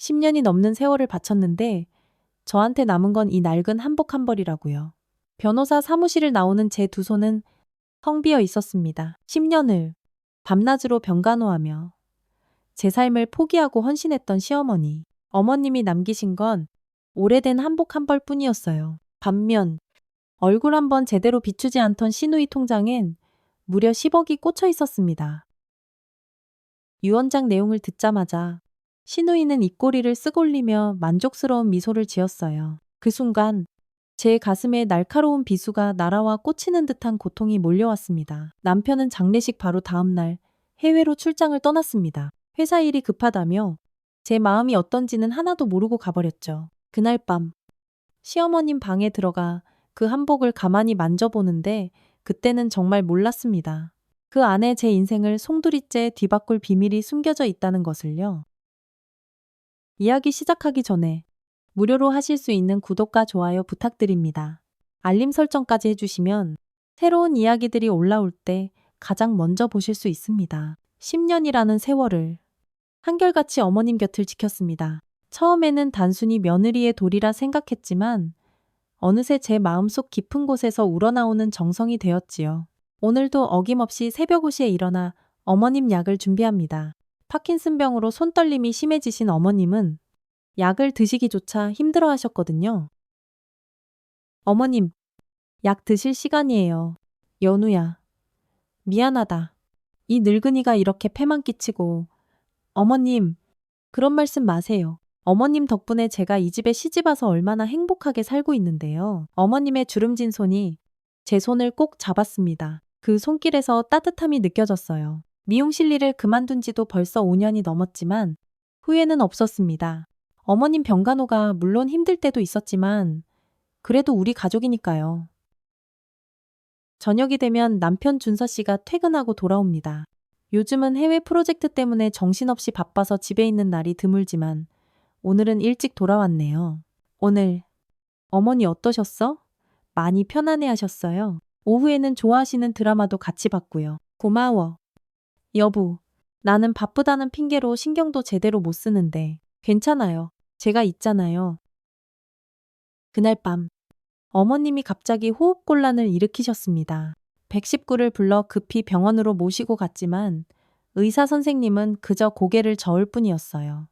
10년이 넘는 세월을 바쳤는데 저한테 남은 건 이 낡은 한복 한 벌이라고요. 변호사 사무실을 나오는 제 두 손은 텅 비어 있었습니다. 10년을 밤낮으로 병간호하며 제 삶을 포기하고 헌신했던 시어머니, 어머님이 남기신 건 오래된 한복 한 벌뿐이었어요. 반면 얼굴 한번 제대로 비추지 않던 시누이 통장엔 무려 10억이 꽂혀 있었습니다. 유언장 내용을 듣자마자 시누이는 입꼬리를 쓰골리며 만족스러운 미소를 지었어요. 그 순간 제 가슴에 날카로운 비수가 날아와 꽂히는 듯한 고통이 몰려왔습니다. 남편은 장례식 바로 다음 날 해외로 출장을 떠났습니다. 회사 일이 급하다며 제 마음이 어떤지는 하나도 모르고 가버렸죠. 그날 밤 시어머님 방에 들어가 그 한복을 가만히 만져보는데 그때는 정말 몰랐습니다. 그 안에 제 인생을 송두리째 뒤바꿀 비밀이 숨겨져 있다는 것을요. 이야기 시작하기 전에 무료로 하실 수 있는 구독과 좋아요 부탁드립니다. 알림 설정까지 해주시면 새로운 이야기들이 올라올 때 가장 먼저 보실 수 있습니다. 10년이라는 세월을 한결같이 어머님 곁을 지켰습니다. 처음에는 단순히 며느리의 도리라 생각했지만 어느새 제 마음속 깊은 곳에서 우러나오는 정성이 되었지요. 오늘도 어김없이 새벽 5시에 일어나 어머님 약을 준비합니다. 파킨슨병으로 손떨림이 심해지신 어머님은 약을 드시기조차 힘들어 하셨거든요. 어머님, 약 드실 시간이에요. 연우야, 미안하다. 이 늙은이가 이렇게 패만 끼치고. 어머님, 그런 말씀 마세요. 어머님 덕분에 제가 이 집에 시집와서 얼마나 행복하게 살고 있는데요. 어머님의 주름진 손이 제 손을 꼭 잡았습니다. 그 손길에서 따뜻함이 느껴졌어요. 미용실 일을 그만둔 지도 벌써 5년이 넘었지만 후회는 없었습니다. 어머님 병간호가 물론 힘들 때도 있었지만 그래도 우리 가족이니까요. 저녁이 되면 남편 준서 씨가 퇴근하고 돌아옵니다. 요즘은 해외 프로젝트 때문에 정신없이 바빠서 집에 있는 날이 드물지만 오늘은 일찍 돌아왔네요. 오늘 어머니 어떠셨어? 많이 편안해 하셨어요? 오후에는 좋아하시는 드라마도 같이 봤고요. 고마워. 여보, 나는 바쁘다는 핑계로 신경도 제대로 못 쓰는데 괜찮아요. 제가 있잖아요. 그날 밤 어머님이 갑자기 호흡곤란을 일으키셨습니다. 119를 불러 급히 병원으로 모시고 갔지만 의사 선생님은 그저 고개를 저을 뿐이었어요.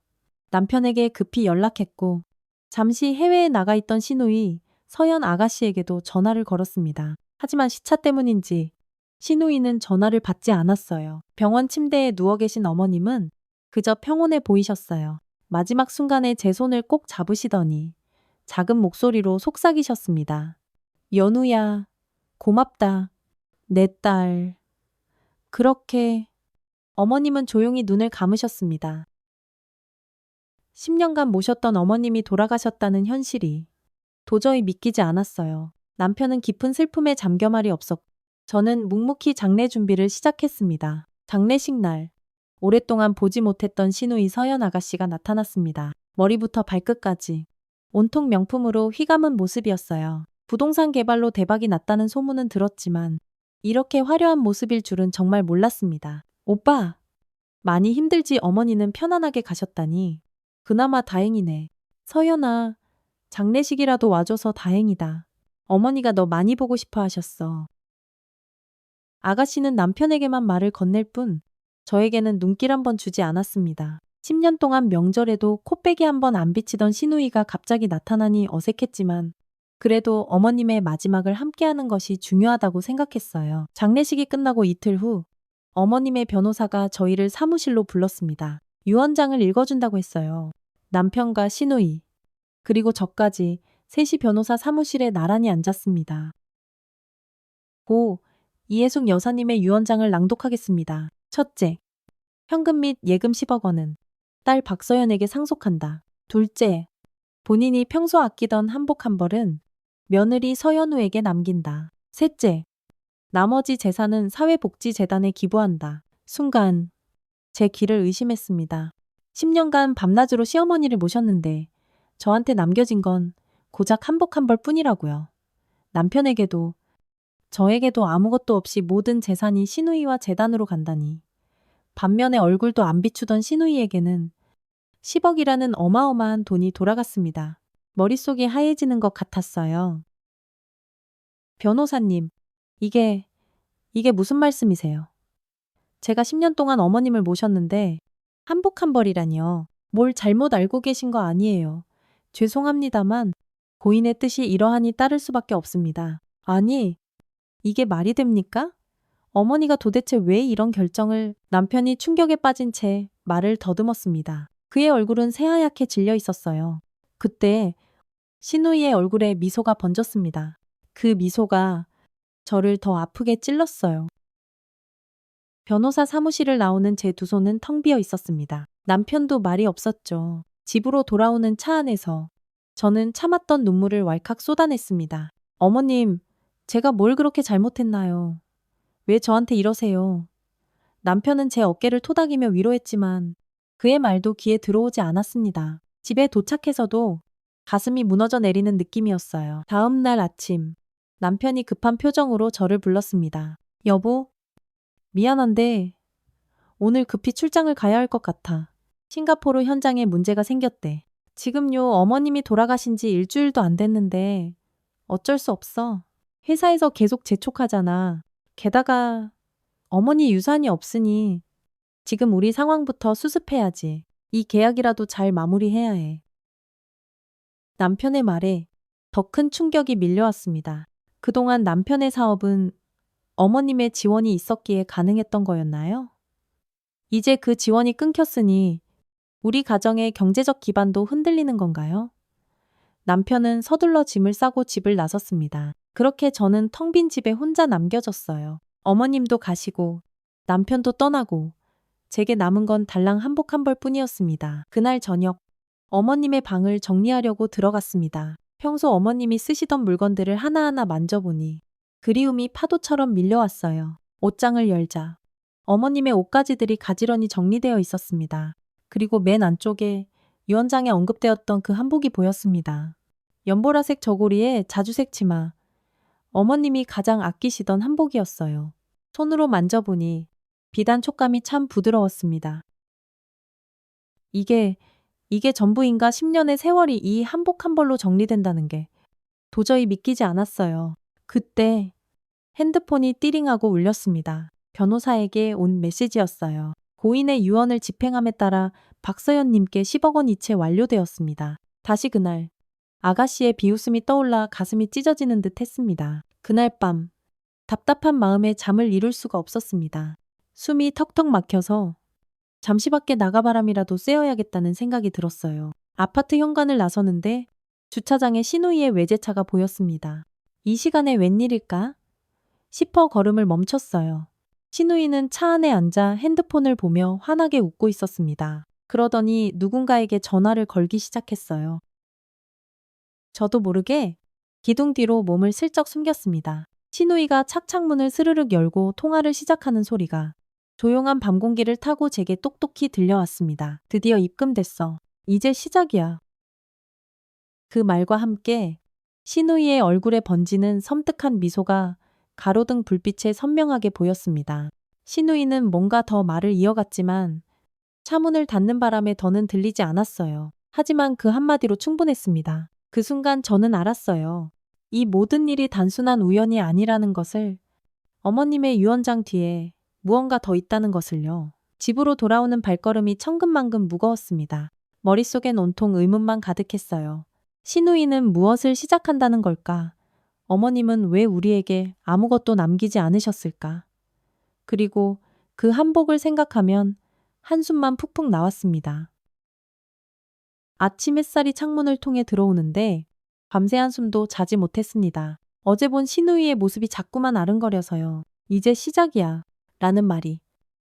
남편에게 급히 연락했고 잠시 해외에 나가 있던 시누이 서연 아가씨에게도 전화를 걸었습니다. 하지만 시차 때문인지 시누이는 전화를 받지 않았어요. 병원 침대에 누워 계신 어머님은 그저 평온해 보이셨어요. 마지막 순간에 제 손을 꼭 잡으시더니 작은 목소리로 속삭이셨습니다. 연우야, 고맙다. 내 딸. 그렇게 어머님은 조용히 눈을 감으셨습니다. 10년간 모셨던 어머님이 돌아가셨다는 현실이 도저히 믿기지 않았어요. 남편은 깊은 슬픔에 잠겨 말이 없었고 저는 묵묵히 장례 준비를 시작했습니다. 장례식 날 오랫동안 보지 못했던 시누이 서연 아가씨가 나타났습니다. 머리부터 발끝까지 온통 명품으로 휘감은 모습이었어요. 부동산 개발로 대박이 났다는 소문은 들었지만 이렇게 화려한 모습일 줄은 정말 몰랐습니다. 오빠, 많이 힘들지? 어머니는 편안하게 가셨다니. 그나마 다행이네. 서연아, 장례식이라도 와줘서 다행이다. 어머니가 너 많이 보고 싶어 하셨어. 아가씨는 남편에게만 말을 건넬 뿐 저에게는 눈길 한 번 주지 않았습니다. 10년 동안 명절에도 코빼기 한 번 안 비치던 시누이가 갑자기 나타나니 어색했지만 그래도 어머님의 마지막을 함께하는 것이 중요하다고 생각했어요. 장례식이 끝나고 이틀 후 어머님의 변호사가 저희를 사무실로 불렀습니다. 유언장을 읽어준다고 했어요. 남편과 시누이 그리고 저까지 셋이 변호사 사무실에 나란히 앉았습니다. 고 이혜숙 여사님의 유언장을 낭독하겠습니다. 첫째, 현금 및 예금 10억 원은 딸 박서연에게 상속한다. 둘째, 본인이 평소 아끼던 한복 한 벌은 며느리 서연우에게 남긴다. 셋째, 나머지 재산은 사회복지재단에 기부한다. 순간 제 귀를 의심했습니다. 10년간 밤낮으로 시어머니를 모셨는데 저한테 남겨진 건 고작 한복 한 벌 뿐이라고요. 남편에게도 저에게도 아무것도 없이 모든 재산이 시누이와 재단으로 간다니. 반면에 얼굴도 안 비추던 시누이에게는 10억이라는 어마어마한 돈이 돌아갔습니다. 머릿속이 하얘지는 것 같았어요. 변호사님, 이게 무슨 말씀이세요? 제가 10년 동안 어머님을 모셨는데 한복한벌이라니요. 뭘 잘못 알고 계신 거 아니에요. 죄송합니다만 고인의 뜻이 이러하니 따를 수밖에 없습니다. 아니, 이게 말이 됩니까? 어머니가 도대체 왜 이런 결정을 남편이 충격에 빠진 채 말을 더듬었습니다. 그의 얼굴은 새하얗게 질려 있었어요. 그때 신우이의 얼굴에 미소가 번졌습니다. 그 미소가 저를 더 아프게 찔렀어요. 변호사 사무실을 나오는 제 두 손은 텅 비어 있었습니다. 남편도 말이 없었죠. 집으로 돌아오는 차 안에서 저는 참았던 눈물을 왈칵 쏟아냈습니다. 어머님, 제가 뭘 그렇게 잘못했나요? 왜 저한테 이러세요? 남편은 제 어깨를 토닥이며 위로했지만 그의 말도 귀에 들어오지 않았습니다. 집에 도착해서도 가슴이 무너져 내리는 느낌이었어요. 다음 날 아침, 남편이 급한 표정으로 저를 불렀습니다. 여보, 미안한데 오늘 급히 출장을 가야 할 것 같아. 싱가포르 현장에 문제가 생겼대. 지금요, 어머님이 돌아가신 지 일주일도 안 됐는데 어쩔 수 없어. 회사에서 계속 재촉하잖아. 게다가 어머니 유산이 없으니 지금 우리 상황부터 수습해야지. 이 계약이라도 잘 마무리해야 해. 남편의 말에 더 큰 충격이 밀려왔습니다. 그동안 남편의 사업은 어머님의 지원이 있었기에 가능했던 거였나요? 이제 그 지원이 끊겼으니 우리 가정의 경제적 기반도 흔들리는 건가요? 남편은 서둘러 짐을 싸고 집을 나섰습니다. 그렇게 저는 텅 빈 집에 혼자 남겨졌어요. 어머님도 가시고 남편도 떠나고 제게 남은 건 달랑 한복 한 벌뿐이었습니다. 그날 저녁 어머님의 방을 정리하려고 들어갔습니다. 평소 어머님이 쓰시던 물건들을 하나하나 만져보니 그리움이 파도처럼 밀려왔어요. 옷장을 열자 어머님의 옷가지들이 가지런히 정리되어 있었습니다. 그리고 맨 안쪽에 유언장에 언급되었던 그 한복이 보였습니다. 연보라색 저고리에 자주색 치마. 어머님이 가장 아끼시던 한복이었어요. 손으로 만져보니 비단 촉감이 참 부드러웠습니다. 이게 전부인가 10년의 세월이 이 한복 한 벌로 정리된다는 게 도저히 믿기지 않았어요. 그때 핸드폰이 띠링하고 울렸습니다. 변호사에게 온 메시지였어요. 고인의 유언을 집행함에 따라 박서연님께 10억 원 이체 완료되었습니다. 다시 그날 아가씨의 비웃음이 떠올라 가슴이 찢어지는 듯 했습니다. 그날 밤 답답한 마음에 잠을 이룰 수가 없었습니다. 숨이 턱턱 막혀서 잠시 밖에 나가바람이라도 쐬어야겠다는 생각이 들었어요. 아파트 현관을 나서는데 주차장에 신우이의 외제차가 보였습니다. 이 시간에 웬일일까? 싶어 걸음을 멈췄어요. 신우이는 차 안에 앉아 핸드폰을 보며 환하게 웃고 있었습니다. 그러더니 누군가에게 전화를 걸기 시작했어요. 저도 모르게 기둥 뒤로 몸을 슬쩍 숨겼습니다. 신우이가 착창문을 스르륵 열고 통화를 시작하는 소리가 조용한 밤 공기를 타고 제게 똑똑히 들려왔습니다. 드디어 입금됐어. 이제 시작이야. 그 말과 함께 신우이의 얼굴에 번지는 섬뜩한 미소가 가로등 불빛에 선명하게 보였습니다. 신우이는 뭔가 더 말을 이어갔지만 차문을 닫는 바람에 더는 들리지 않았어요. 하지만 그 한마디로 충분했습니다. 그 순간 저는 알았어요. 이 모든 일이 단순한 우연이 아니라는 것을, 어머님의 유언장 뒤에 무언가 더 있다는 것을요. 집으로 돌아오는 발걸음이 천근만근 무거웠습니다. 머릿속엔 온통 의문만 가득했어요. 신우이는 무엇을 시작한다는 걸까? 어머님은 왜 우리에게 아무것도 남기지 않으셨을까? 그리고 그 한복을 생각하면 한숨만 푹푹 나왔습니다. 아침 햇살이 창문을 통해 들어오는데 밤새 한숨도 자지 못했습니다. 어제 본 신우이의 모습이 자꾸만 아른거려서요. 이제 시작이야. 라는 말이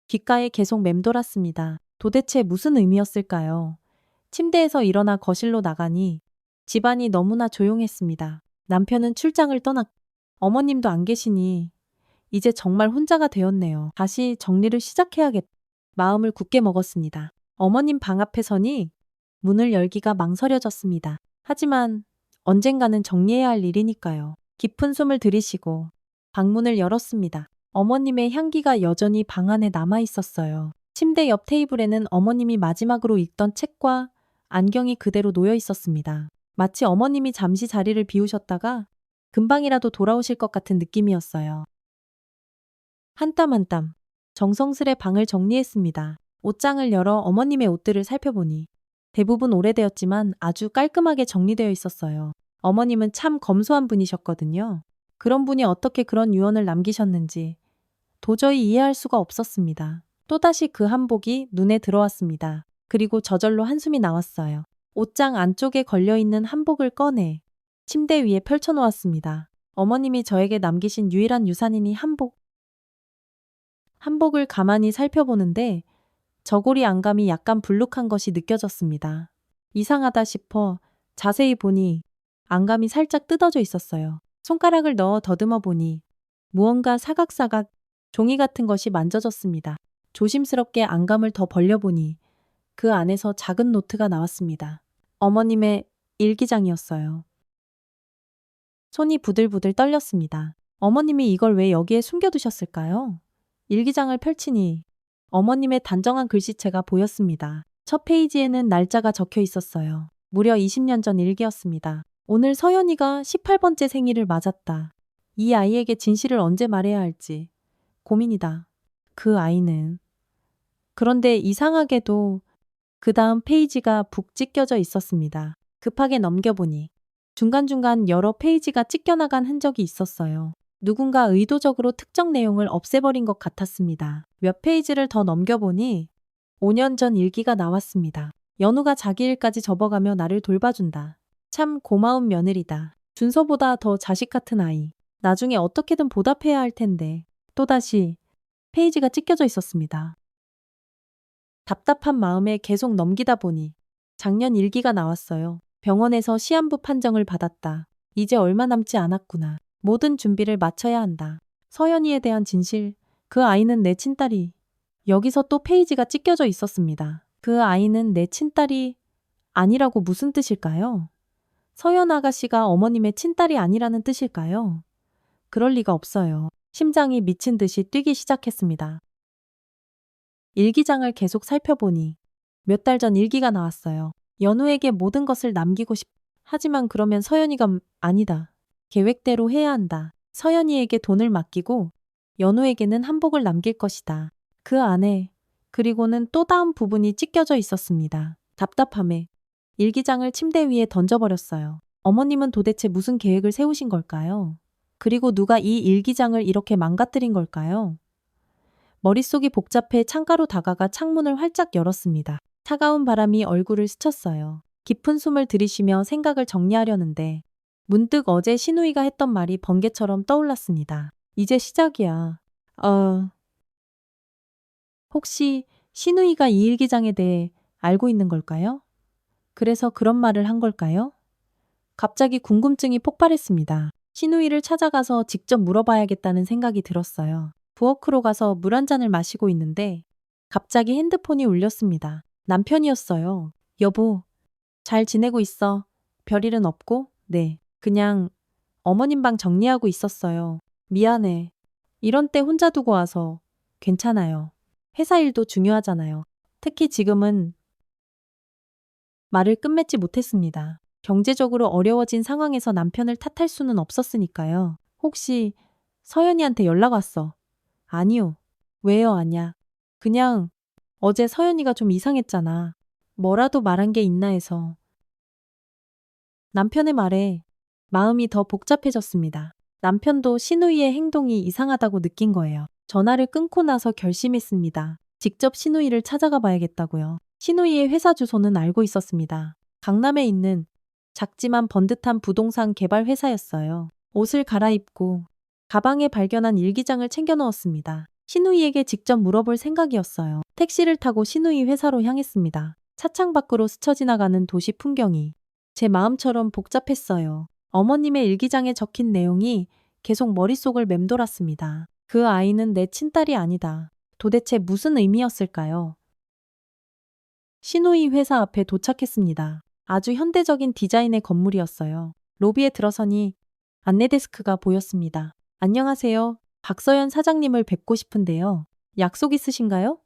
귓가에 계속 맴돌았습니다. 도대체 무슨 의미였을까요? 침대에서 일어나 거실로 나가니 집안이 너무나 조용했습니다. 남편은 출장을 떠났고 어머님도 안 계시니 이제 정말 혼자가 되었네요. 다시 정리를 시작해야겠다. 마음을 굳게 먹었습니다. 어머님 방 앞에 서니 문을 열기가 망설여졌습니다. 하지만 언젠가는 정리해야 할 일이니까요. 깊은 숨을 들이쉬고 방문을 열었습니다. 어머님의 향기가 여전히 방 안에 남아 있었어요. 침대 옆 테이블에는 어머님이 마지막으로 읽던 책과 안경이 그대로 놓여 있었습니다. 마치 어머님이 잠시 자리를 비우셨다가 금방이라도 돌아오실 것 같은 느낌이었어요. 한 땀 한 땀 정성스레 방을 정리했습니다. 옷장을 열어 어머님의 옷들을 살펴보니 대부분 오래되었지만 아주 깔끔하게 정리되어 있었어요. 어머님은 참 검소한 분이셨거든요. 그런 분이 어떻게 그런 유언을 남기셨는지 도저히 이해할 수가 없었습니다. 또다시 그 한복이 눈에 들어왔습니다. 그리고 저절로 한숨이 나왔어요. 옷장 안쪽에 걸려있는 한복을 꺼내 침대 위에 펼쳐놓았습니다. 어머님이 저에게 남기신 유일한 유산이니 한복. 한복을 가만히 살펴보는데 저고리 안감이 약간 불룩한 것이 느껴졌습니다. 이상하다 싶어 자세히 보니 안감이 살짝 뜯어져 있었어요. 손가락을 넣어 더듬어 보니 무언가 사각사각 종이 같은 것이 만져졌습니다. 조심스럽게 안감을 더 벌려보니 그 안에서 작은 노트가 나왔습니다. 어머님의 일기장이었어요. 손이 부들부들 떨렸습니다. 어머님이 이걸 왜 여기에 숨겨두셨을까요? 일기장을 펼치니 어머님의 단정한 글씨체가 보였습니다. 첫 페이지에는 날짜가 적혀 있었어요. 무려 20년 전 일기였습니다. 오늘 서연이가 18번째 생일을 맞았다. 이 아이에게 진실을 언제 말해야 할지 고민이다. 그 아이는. 그런데 이상하게도 그 다음 페이지가 북 찢겨져 있었습니다. 급하게 넘겨보니 중간중간 여러 페이지가 찢겨나간 흔적이 있었어요. 누군가 의도적으로 특정 내용을 없애버린 것 같았습니다. 몇 페이지를 더 넘겨보니 5년 전 일기가 나왔습니다. 연우가 자기 일까지 접어가며 나를 돌봐준다. 참 고마운 며느리다. 준서보다 더 자식 같은 아이. 나중에 어떻게든 보답해야 할 텐데. 또다시 페이지가 찢겨져 있었습니다. 답답한 마음에 계속 넘기다 보니 작년 일기가 나왔어요. 병원에서 시한부 판정을 받았다. 이제 얼마 남지 않았구나. 모든 준비를 마쳐야 한다. 서연이에 대한 진실. 그 아이는 내 친딸이. 여기서 또 페이지가 찢겨져 있었습니다. 그 아이는 내 친딸이 아니라고 무슨 뜻일까요? 서연 아가씨가 어머님의 친딸이 아니라는 뜻일까요? 그럴 리가 없어요. 심장이 미친 듯이 뛰기 시작했습니다. 일기장을 계속 살펴보니 몇 달 전 일기가 나왔어요. 연우에게 모든 것을 남기고 하지만 그러면 서연이가 아니다. 계획대로 해야 한다. 서연이에게 돈을 맡기고 연우에게는 한복을 남길 것이다. 그 안에 그리고는 또 다음 부분이 찢겨져 있었습니다. 답답함에 일기장을 침대 위에 던져버렸어요. 어머님은 도대체 무슨 계획을 세우신 걸까요? 그리고 누가 이 일기장을 이렇게 망가뜨린 걸까요? 머릿속이 복잡해 창가로 다가가 창문을 활짝 열었습니다. 차가운 바람이 얼굴을 스쳤어요. 깊은 숨을 들이쉬며 생각을 정리하려는데 문득 어제 신우이가 했던 말이 번개처럼 떠올랐습니다. 이제 시작이야. 혹시 신우이가 이 일기장에 대해 알고 있는 걸까요? 그래서 그런 말을 한 걸까요? 갑자기 궁금증이 폭발했습니다. 신우이를 찾아가서 직접 물어봐야겠다는 생각이 들었어요. 부엌으로 가서 물 한 잔을 마시고 있는데 갑자기 핸드폰이 울렸습니다. 남편이었어요. 여보, 잘 지내고 있어? 별일은 없고? 네. 그냥 어머님 방 정리하고 있었어요. 미안해. 이런 때 혼자 두고 와서. 괜찮아요. 회사 일도 중요하잖아요. 특히 지금은. 말을 끝맺지 못했습니다. 경제적으로 어려워진 상황에서 남편을 탓할 수는 없었으니까요. 혹시 서연이한테 연락 왔어? 아니요. 왜요, 아냐? 그냥 어제 서연이가 좀 이상했잖아. 뭐라도 말한 게 있나 해서. 남편의 말에 마음이 더 복잡해졌습니다. 남편도 신우이의 행동이 이상하다고 느낀 거예요. 전화를 끊고 나서 결심했습니다. 직접 신우이를 찾아가 봐야겠다고요. 신우이의 회사 주소는 알고 있었습니다. 강남에 있는 작지만 번듯한 부동산 개발 회사였어요. 옷을 갈아입고 가방에 발견한 일기장을 챙겨 넣었습니다. 신우이에게 직접 물어볼 생각이었어요. 택시를 타고 신우이 회사로 향했습니다. 차창 밖으로 스쳐 지나가는 도시 풍경이 제 마음처럼 복잡했어요. 어머님의 일기장에 적힌 내용이 계속 머릿속을 맴돌았습니다. 그 아이는 내 친딸이 아니다. 도대체 무슨 의미였을까요? 신우이 회사 앞에 도착했습니다. 아주 현대적인 디자인의 건물이었어요. 로비에 들어서니 안내 데스크가 보였습니다. 안녕하세요. 박서연 사장님을 뵙고 싶은데요. 약속 있으신가요?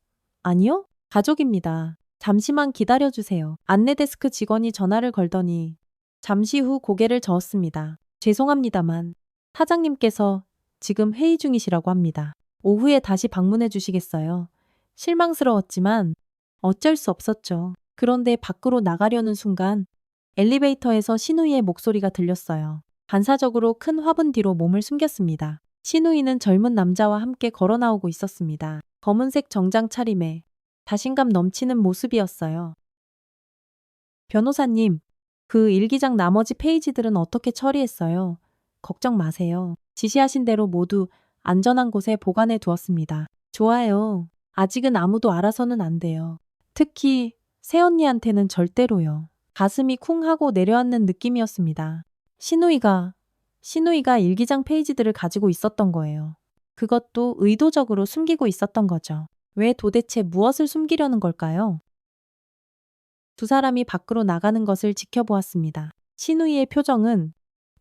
아니요? 가족입니다. 잠시만 기다려주세요. 안내 데스크 직원이 전화를 걸더니 잠시 후 고개를 저었습니다. 죄송합니다만 사장님께서 지금 회의 중이시라고 합니다. 오후에 다시 방문해 주시겠어요? 실망스러웠지만 어쩔 수 없었죠. 그런데 밖으로 나가려는 순간 엘리베이터에서 신우이의 목소리가 들렸어요. 반사적으로 큰 화분 뒤로 몸을 숨겼습니다. 신우이는 젊은 남자와 함께 걸어 나오고 있었습니다. 검은색 정장 차림에 자신감 넘치는 모습이었어요. 변호사님, 그 일기장 나머지 페이지들은 어떻게 처리했어요? 걱정 마세요. 지시하신 대로 모두 안전한 곳에 보관해 두었습니다. 좋아요. 아직은 아무도 알아서는 안 돼요. 특히 새언니한테는 절대로요. 가슴이 쿵 하고 내려앉는 느낌이었습니다. 신우이가 일기장 페이지들을 가지고 있었던 거예요. 그것도 의도적으로 숨기고 있었던 거죠. 왜 도대체 무엇을 숨기려는 걸까요? 두 사람이 밖으로 나가는 것을 지켜보았습니다. 신우이의 표정은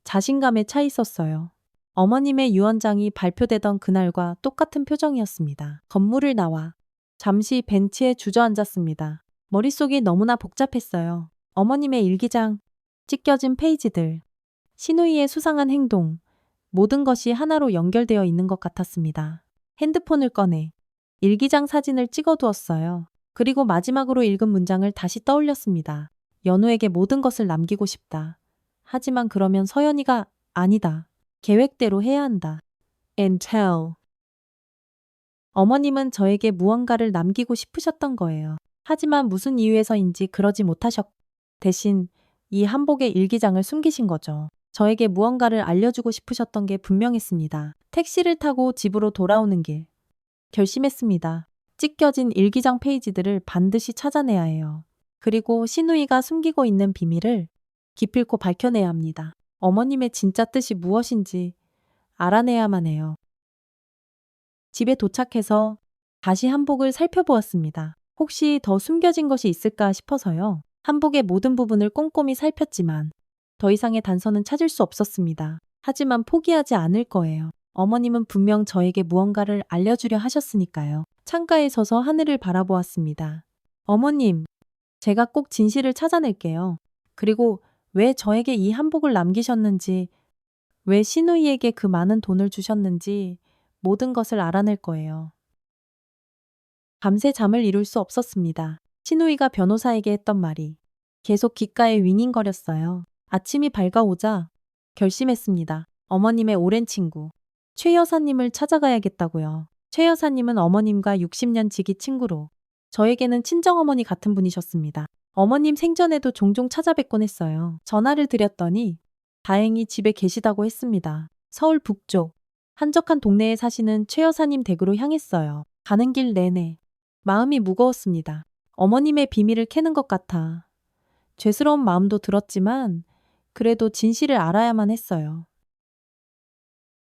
자신감에 차 있었어요. 어머님의 유언장이 발표되던 그날과 똑같은 표정이었습니다. 건물을 나와 잠시 벤치에 주저앉았습니다. 머릿속이 너무나 복잡했어요. 어머님의 일기장, 찢겨진 페이지들, 신우이의 수상한 행동, 모든 것이 하나로 연결되어 있는 것 같았습니다. 핸드폰을 꺼내 일기장 사진을 찍어두었어요. 그리고 마지막으로 읽은 문장을 다시 떠올렸습니다. 연우에게 모든 것을 남기고 싶다. 하지만 그러면 서연이가 아니다. 계획대로 해야 한다. And tell. 어머님은 저에게 무언가를 남기고 싶으셨던 거예요. 하지만 무슨 이유에서인지 그러지 못하셨고 대신 이 한복의 일기장을 숨기신 거죠. 저에게 무언가를 알려주고 싶으셨던 게 분명했습니다. 택시를 타고 집으로 돌아오는 길. 결심했습니다. 찢겨진 일기장 페이지들을 반드시 찾아내야 해요. 그리고 신우이가 숨기고 있는 비밀을 기필코 밝혀내야 합니다. 어머님의 진짜 뜻이 무엇인지 알아내야만 해요. 집에 도착해서 다시 한복을 살펴보았습니다. 혹시 더 숨겨진 것이 있을까 싶어서요. 한복의 모든 부분을 꼼꼼히 살폈지만 더 이상의 단서는 찾을 수 없었습니다. 하지만 포기하지 않을 거예요. 어머님은 분명 저에게 무언가를 알려주려 하셨으니까요. 창가에 서서 하늘을 바라보았습니다. 어머님, 제가 꼭 진실을 찾아낼게요. 그리고 왜 저에게 이 한복을 남기셨는지, 왜 신우이에게 그 많은 돈을 주셨는지 모든 것을 알아낼 거예요. 밤새 잠을 이룰 수 없었습니다. 신우이가 변호사에게 했던 말이 계속 귓가에 윙윙거렸어요. 아침이 밝아오자 결심했습니다. 어머님의 오랜 친구, 최 여사님을 찾아가야겠다고요. 최 여사님은 어머님과 60년 지기 친구로 저에게는 친정어머니 같은 분이셨습니다. 어머님 생전에도 종종 찾아뵙곤 했어요. 전화를 드렸더니 다행히 집에 계시다고 했습니다. 서울 북쪽 한적한 동네에 사시는 최 여사님 댁으로 향했어요. 가는 길 내내 마음이 무거웠습니다. 어머님의 비밀을 캐는 것 같아 죄스러운 마음도 들었지만 그래도 진실을 알아야만 했어요.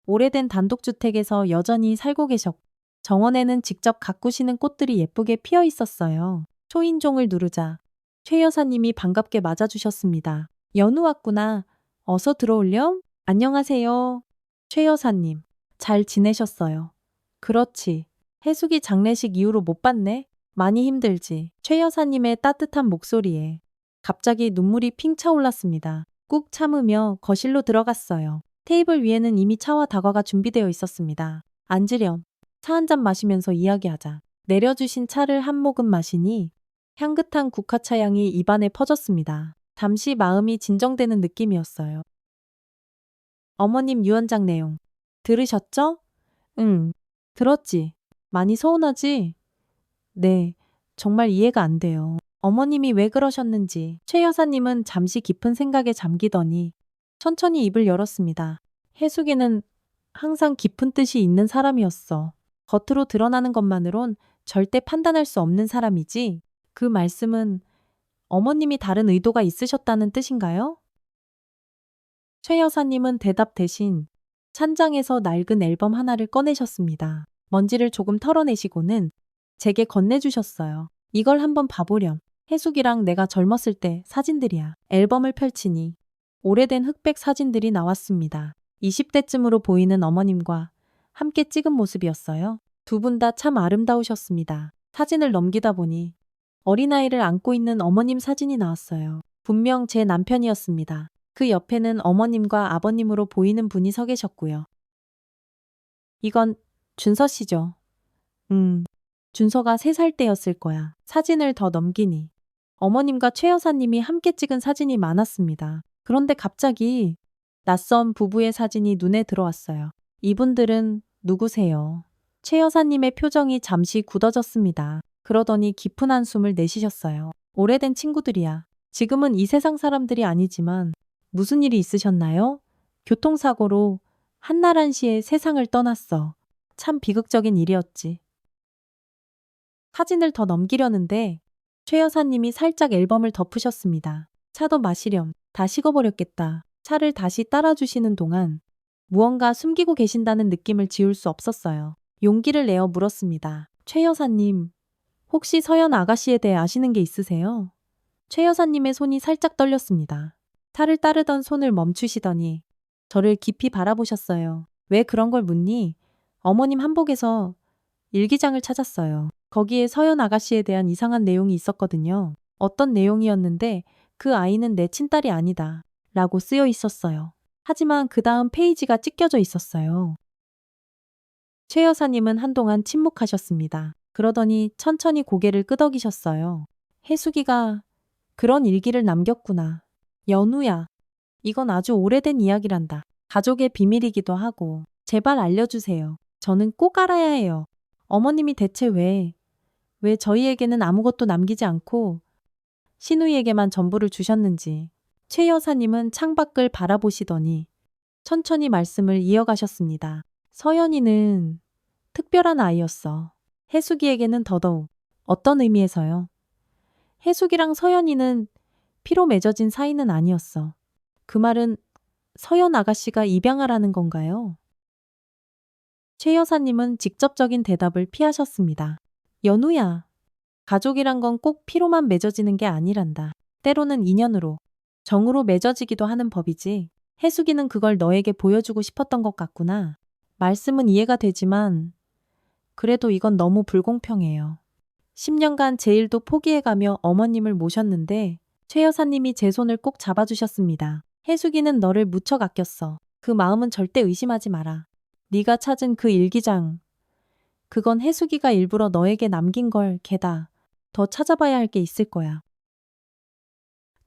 오래된 단독주택에서 여전히 살고 계셨고 정원에는 직접 가꾸시는 꽃들이 예쁘게 피어 있었어요. 초인종을 누르자 최 여사님이 반갑게 맞아주셨습니다. 연우 왔구나. 어서 들어올렴. 안녕하세요. 최 여사님. 잘 지내셨어요? 그렇지. 해숙이 장례식 이후로 못 봤네. 많이 힘들지. 최 여사님의 따뜻한 목소리에 갑자기 눈물이 핑 차올랐습니다. 꾹 참으며 거실로 들어갔어요. 테이블 위에는 이미 차와 다과가 준비되어 있었습니다. 앉으렴. 차 한 잔 마시면서 이야기하자. 내려주신 차를 한 모금 마시니 향긋한 국화차 향이 입안에 퍼졌습니다. 잠시 마음이 진정되는 느낌이었어요. 어머님 유언장 내용 들으셨죠? 응, 들었지. 많이 서운하지? 네, 정말 이해가 안 돼요. 어머님이 왜 그러셨는지 최 여사님은 잠시 깊은 생각에 잠기더니 천천히 입을 열었습니다. 해숙이는 항상 깊은 뜻이 있는 사람이었어. 겉으로 드러나는 것만으론 절대 판단할 수 없는 사람이지. 그 말씀은 어머님이 다른 의도가 있으셨다는 뜻인가요? 최 여사님은 대답 대신 찬장에서 낡은 앨범 하나를 꺼내셨습니다. 먼지를 조금 털어내시고는 제게 건네주셨어요. 이걸 한번 봐보렴. 해숙이랑 내가 젊었을 때 사진들이야. 앨범을 펼치니 오래된 흑백 사진들이 나왔습니다. 20대쯤으로 보이는 어머님과 함께 찍은 모습이었어요. 두 분 다 참 아름다우셨습니다. 사진을 넘기다 보니 어린아이를 안고 있는 어머님 사진이 나왔어요. 분명 제 남편이었습니다. 그 옆에는 어머님과 아버님으로 보이는 분이 서 계셨고요. 이건 준서 씨죠? 준서가 3살 때였을 거야. 사진을 더 넘기니 어머님과 최 여사님이 함께 찍은 사진이 많았습니다. 그런데 갑자기 낯선 부부의 사진이 눈에 들어왔어요. 이분들은 누구세요? 최 여사님의 표정이 잠시 굳어졌습니다. 그러더니 깊은 한숨을 내쉬셨어요. 오래된 친구들이야. 지금은 이 세상 사람들이 아니지만 무슨 일이 있으셨나요? 교통사고로 한나란 씨의 세상을 떠났어. 참 비극적인 일이었지. 사진을 더 넘기려는데 최 여사님이 살짝 앨범을 덮으셨습니다. 차도 마시렴. 다 식어버렸겠다. 차를 다시 따라주시는 동안 무언가 숨기고 계신다는 느낌을 지울 수 없었어요. 용기를 내어 물었습니다. 최 여사님, 혹시 서연 아가씨에 대해 아시는 게 있으세요? 최 여사님의 손이 살짝 떨렸습니다. 차를 따르던 손을 멈추시더니 저를 깊이 바라보셨어요. 왜 그런 걸 묻니? 어머님 한복에서 일기장을 찾았어요. 거기에 서연 아가씨에 대한 이상한 내용이 있었거든요. 어떤 내용이었는데 그 아이는 내 친딸이 아니다. 라고 쓰여 있었어요. 하지만 그 다음 페이지가 찢겨져 있었어요. 최 여사님은 한동안 침묵하셨습니다. 그러더니 천천히 고개를 끄덕이셨어요. 혜숙이가 그런 일기를 남겼구나. 연우야, 이건 아주 오래된 이야기란다. 가족의 비밀이기도 하고. 제발 알려주세요. 저는 꼭 알아야 해요. 어머님이 대체 왜 저희에게는 아무것도 남기지 않고 신우이에게만 전부를 주셨는지. 최 여사님은 창밖을 바라보시더니 천천히 말씀을 이어가셨습니다. 서연이는 특별한 아이였어. 혜숙이에게는 더더욱. 어떤 의미에서요? 혜숙이랑 서연이는 피로 맺어진 사이는 아니었어. 그 말은 서연 아가씨가 입양하라는 건가요? 최 여사님은 직접적인 대답을 피하셨습니다. 연우야, 가족이란 건 꼭 피로만 맺어지는 게 아니란다. 때로는 인연으로, 정으로 맺어지기도 하는 법이지. 혜숙이는 그걸 너에게 보여주고 싶었던 것 같구나. 말씀은 이해가 되지만 그래도 이건 너무 불공평해요. 10년간 제 일도 포기해가며 어머님을 모셨는데 최 여사님이 제 손을 꼭 잡아주셨습니다. 혜숙이는 너를 무척 아꼈어. 그 마음은 절대 의심하지 마라. 네가 찾은 그 일기장, 그건 혜숙이가 일부러 너에게 남긴 걸 게다 더 찾아봐야 할 게 있을 거야.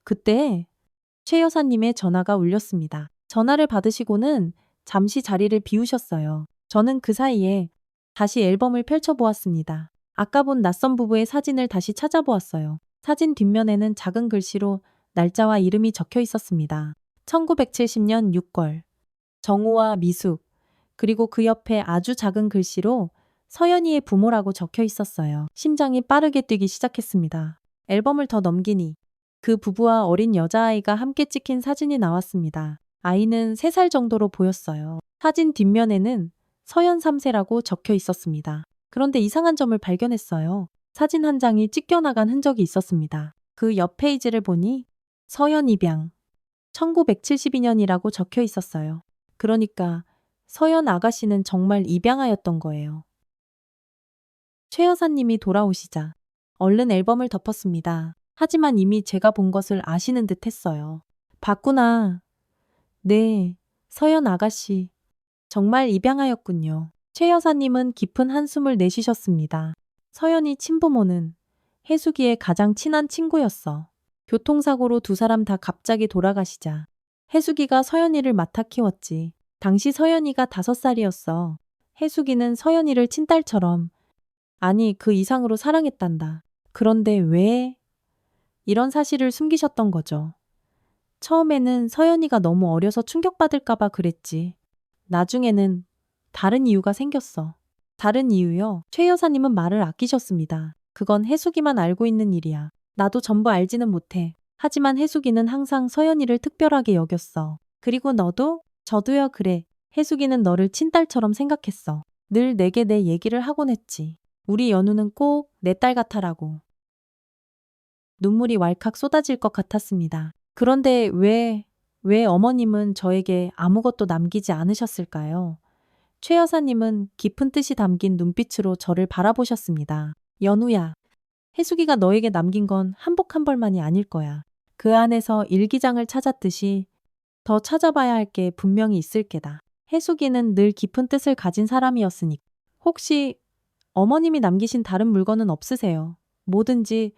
그때 최 여사님의 전화가 울렸습니다. 전화를 받으시고는 잠시 자리를 비우셨어요. 저는 그 사이에 다시 앨범을 펼쳐보았습니다. 아까 본 낯선 부부의 사진을 다시 찾아보았어요. 사진 뒷면에는 작은 글씨로 날짜와 이름이 적혀 있었습니다. 1970년 6월. 정우와 미숙. 그리고 그 옆에 아주 작은 글씨로 서연이의 부모라고 적혀 있었어요. 심장이 빠르게 뛰기 시작했습니다. 앨범을 더 넘기니 그 부부와 어린 여자아이가 함께 찍힌 사진이 나왔습니다. 아이는 3살 정도로 보였어요. 사진 뒷면에는 서연 3세라고 적혀 있었습니다. 그런데 이상한 점을 발견했어요. 사진 한 장이 찢겨나간 흔적이 있었습니다. 그 옆 페이지를 보니 서연 입양 1972년이라고 적혀 있었어요. 그러니까 서연 아가씨는 정말 입양하였던 거예요. 최 여사님이 돌아오시자 얼른 앨범을 덮었습니다. 하지만 이미 제가 본 것을 아시는 듯 했어요. 봤구나. 네, 서연 아가씨. 정말 입양하였군요. 최 여사님은 깊은 한숨을 내쉬셨습니다. 서연이 친부모는 혜숙이의 가장 친한 친구였어. 교통사고로 2사람 다 갑자기 돌아가시자 혜숙이가 서연이를 맡아 키웠지. 당시 서연이가 5살이었어. 혜숙이는 서연이를 친딸처럼, 아니 그 이상으로 사랑했단다. 그런데 왜 이런 사실을 숨기셨던 거죠? 처음에는 서연이가 너무 어려서 충격받을까봐 그랬지. 나중에는 다른 이유가 생겼어. 다른 이유요? 최 여사님은 말을 아끼셨습니다. 그건 혜숙이만 알고 있는 일이야. 나도 전부 알지는 못해. 하지만 혜숙이는 항상 서연이를 특별하게 여겼어. 그리고 너도? 저도요. 그래. 혜숙이는 너를 친딸처럼 생각했어. 늘 내게 내 얘기를 하곤 했지. 우리 연우는 꼭 내 딸 같아라고. 눈물이 왈칵 쏟아질 것 같았습니다. 그런데 왜 어머님은 저에게 아무것도 남기지 않으셨을까요? 최 여사님은 깊은 뜻이 담긴 눈빛으로 저를 바라보셨습니다. 연우야, 혜숙이가 너에게 남긴 건 한복 한 벌만이 아닐 거야. 그 안에서 일기장을 찾았듯이 더 찾아봐야 할 게 분명히 있을 게다. 혜숙이는 늘 깊은 뜻을 가진 사람이었으니 혹시 어머님이 남기신 다른 물건은 없으세요? 뭐든지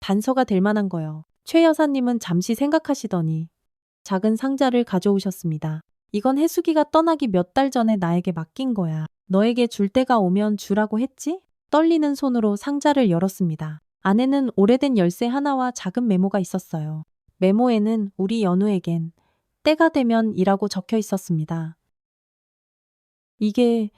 단서가 될 만한 거요. 최 여사님은 잠시 생각하시더니 작은 상자를 가져오셨습니다. 이건 혜숙이가 떠나기 몇 달 전에 나에게 맡긴 거야. 너에게 줄 때가 오면 주라고 했지? 떨리는 손으로 상자를 열었습니다. 안에는 오래된 열쇠 하나와 작은 메모가 있었어요. 메모에는 우리 연우에겐 때가 되면 이라고 적혀 있었습니다. 이게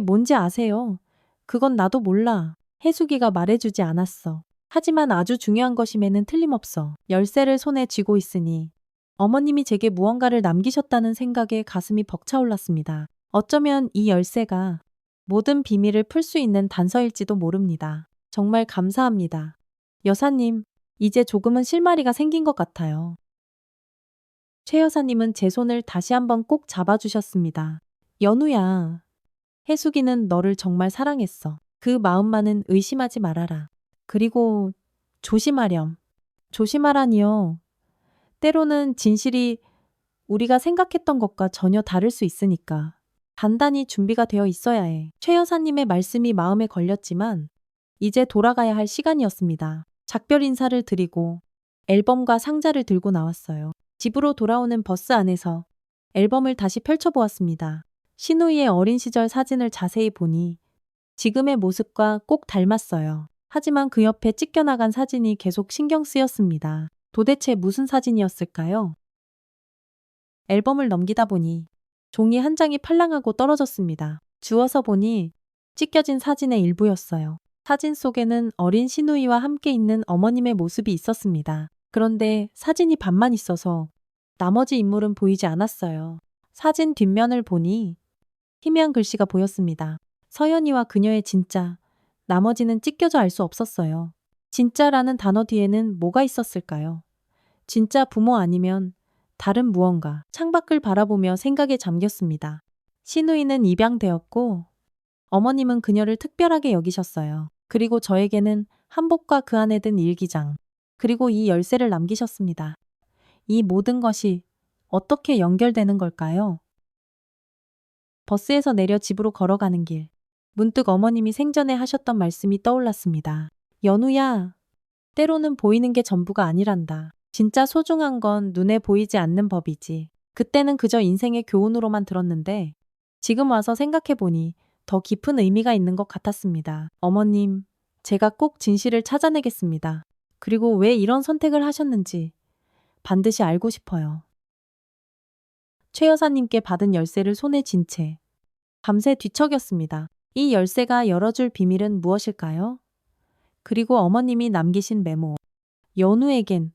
뭔지 아세요? 그건 나도 몰라. 혜숙이가 말해주지 않았어. 하지만 아주 중요한 것임에는 틀림없어. 열쇠를 손에 쥐고 있으니 어머님이 제게 무언가를 남기셨다는 생각에 가슴이 벅차올랐습니다. 어쩌면 이 열쇠가 모든 비밀을 풀 수 있는 단서일지도 모릅니다. 정말 감사합니다. 여사님, 이제 조금은 실마리가 생긴 것 같아요. 최 여사님은 제 손을 다시 한번 꼭 잡아주셨습니다. 연우야, 혜숙이는 너를 정말 사랑했어. 그 마음만은 의심하지 말아라. 그리고 조심하렴. 조심하라니요. 때로는 진실이 우리가 생각했던 것과 전혀 다를 수 있으니까 단단히 준비가 되어 있어야 해. 최 여사님의 말씀이 마음에 걸렸지만 이제 돌아가야 할 시간이었습니다. 작별 인사를 드리고 앨범과 상자를 들고 나왔어요. 집으로 돌아오는 버스 안에서 앨범을 다시 펼쳐보았습니다. 신우이의 어린 시절 사진을 자세히 보니 지금의 모습과 꼭 닮았어요. 하지만 그 옆에 찢겨나간 사진이 계속 신경 쓰였습니다. 도대체 무슨 사진이었을까요? 앨범을 넘기다 보니 종이 한 장이 팔랑하고 떨어졌습니다. 주워서 보니 찢겨진 사진의 일부였어요. 사진 속에는 어린 신우이와 함께 있는 어머님의 모습이 있었습니다. 그런데 사진이 반만 있어서 나머지 인물은 보이지 않았어요. 사진 뒷면을 보니 희미한 글씨가 보였습니다. 서연이와 그녀의 진짜, 나머지는 찢겨져 알 수 없었어요. 진짜라는 단어 뒤에는 뭐가 있었을까요? 진짜 부모 아니면 다른 무언가. 창밖을 바라보며 생각에 잠겼습니다. 신우이는 입양되었고 어머님은 그녀를 특별하게 여기셨어요. 그리고 저에게는 한복과 그 안에 든 일기장, 그리고 이 열쇠를 남기셨습니다. 이 모든 것이 어떻게 연결되는 걸까요? 버스에서 내려 집으로 걸어가는 길. 문득 어머님이 생전에 하셨던 말씀이 떠올랐습니다. 연우야, 때로는 보이는 게 전부가 아니란다. 진짜 소중한 건 눈에 보이지 않는 법이지. 그때는 그저 인생의 교훈으로만 들었는데 지금 와서 생각해보니 더 깊은 의미가 있는 것 같았습니다. 어머님, 제가 꼭 진실을 찾아내겠습니다. 그리고 왜 이런 선택을 하셨는지 반드시 알고 싶어요. 최 여사님께 받은 열쇠를 손에 쥔 채 밤새 뒤척였습니다. 이 열쇠가 열어줄 비밀은 무엇일까요? 그리고 어머님이 남기신 메모. 연우에겐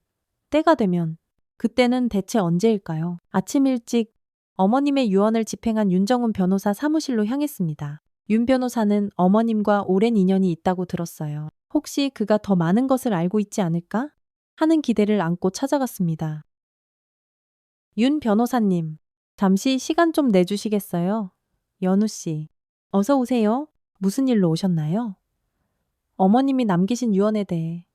때가 되면 그때는 대체 언제일까요? 아침 일찍 어머님의 유언을 집행한 윤정훈 변호사 사무실로 향했습니다. 윤 변호사는 어머님과 오랜 인연이 있다고 들었어요. 혹시 그가 더 많은 것을 알고 있지 않을까? 하는 기대를 안고 찾아갔습니다. 윤 변호사님, 잠시 시간 좀 내주시겠어요? 연우 씨, 어서 오세요. 무슨 일로 오셨나요? 어머님이 남기신 유언에 대해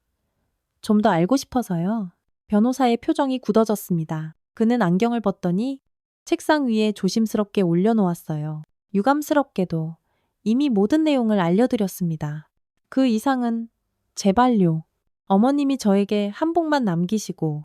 좀 더 알고 싶어서요. 변호사의 표정이 굳어졌습니다. 그는 안경을 벗더니 책상 위에 조심스럽게 올려놓았어요. 유감스럽게도 이미 모든 내용을 알려드렸습니다. 그 이상은 제발요. 어머님이 저에게 한복만 남기시고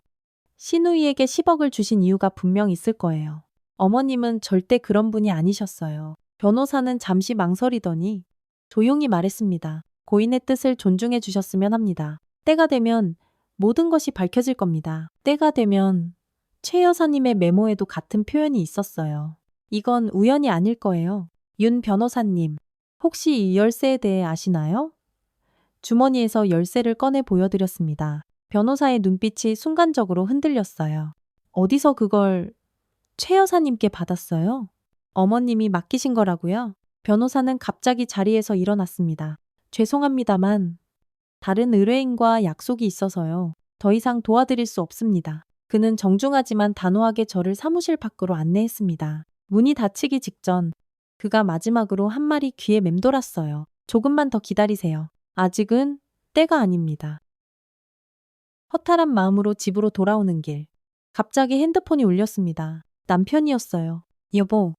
신우이에게 10억을 주신 이유가 분명 있을 거예요. 어머님은 절대 그런 분이 아니셨어요. 변호사는 잠시 망설이더니 조용히 말했습니다. 고인의 뜻을 존중해 주셨으면 합니다. 때가 되면 모든 것이 밝혀질 겁니다. 때가 되면 최 여사님의 메모에도 같은 표현이 있었어요. 이건 우연이 아닐 거예요. 윤 변호사님, 혹시 이 열쇠에 대해 아시나요? 주머니에서 열쇠를 꺼내 보여드렸습니다. 변호사의 눈빛이 순간적으로 흔들렸어요. 어디서 그걸 최 여사님께 받았어요? 어머님이 맡기신 거라고요? 변호사는 갑자기 자리에서 일어났습니다. 죄송합니다만 다른 의뢰인과 약속이 있어서요. 더 이상 도와드릴 수 없습니다. 그는 정중하지만 단호하게 저를 사무실 밖으로 안내했습니다. 문이 닫히기 직전 그가 마지막으로 한 말이 귀에 맴돌았어요. 조금만 더 기다리세요. 아직은 때가 아닙니다. 허탈한 마음으로 집으로 돌아오는 길. 갑자기 핸드폰이 울렸습니다. 남편이었어요. 여보,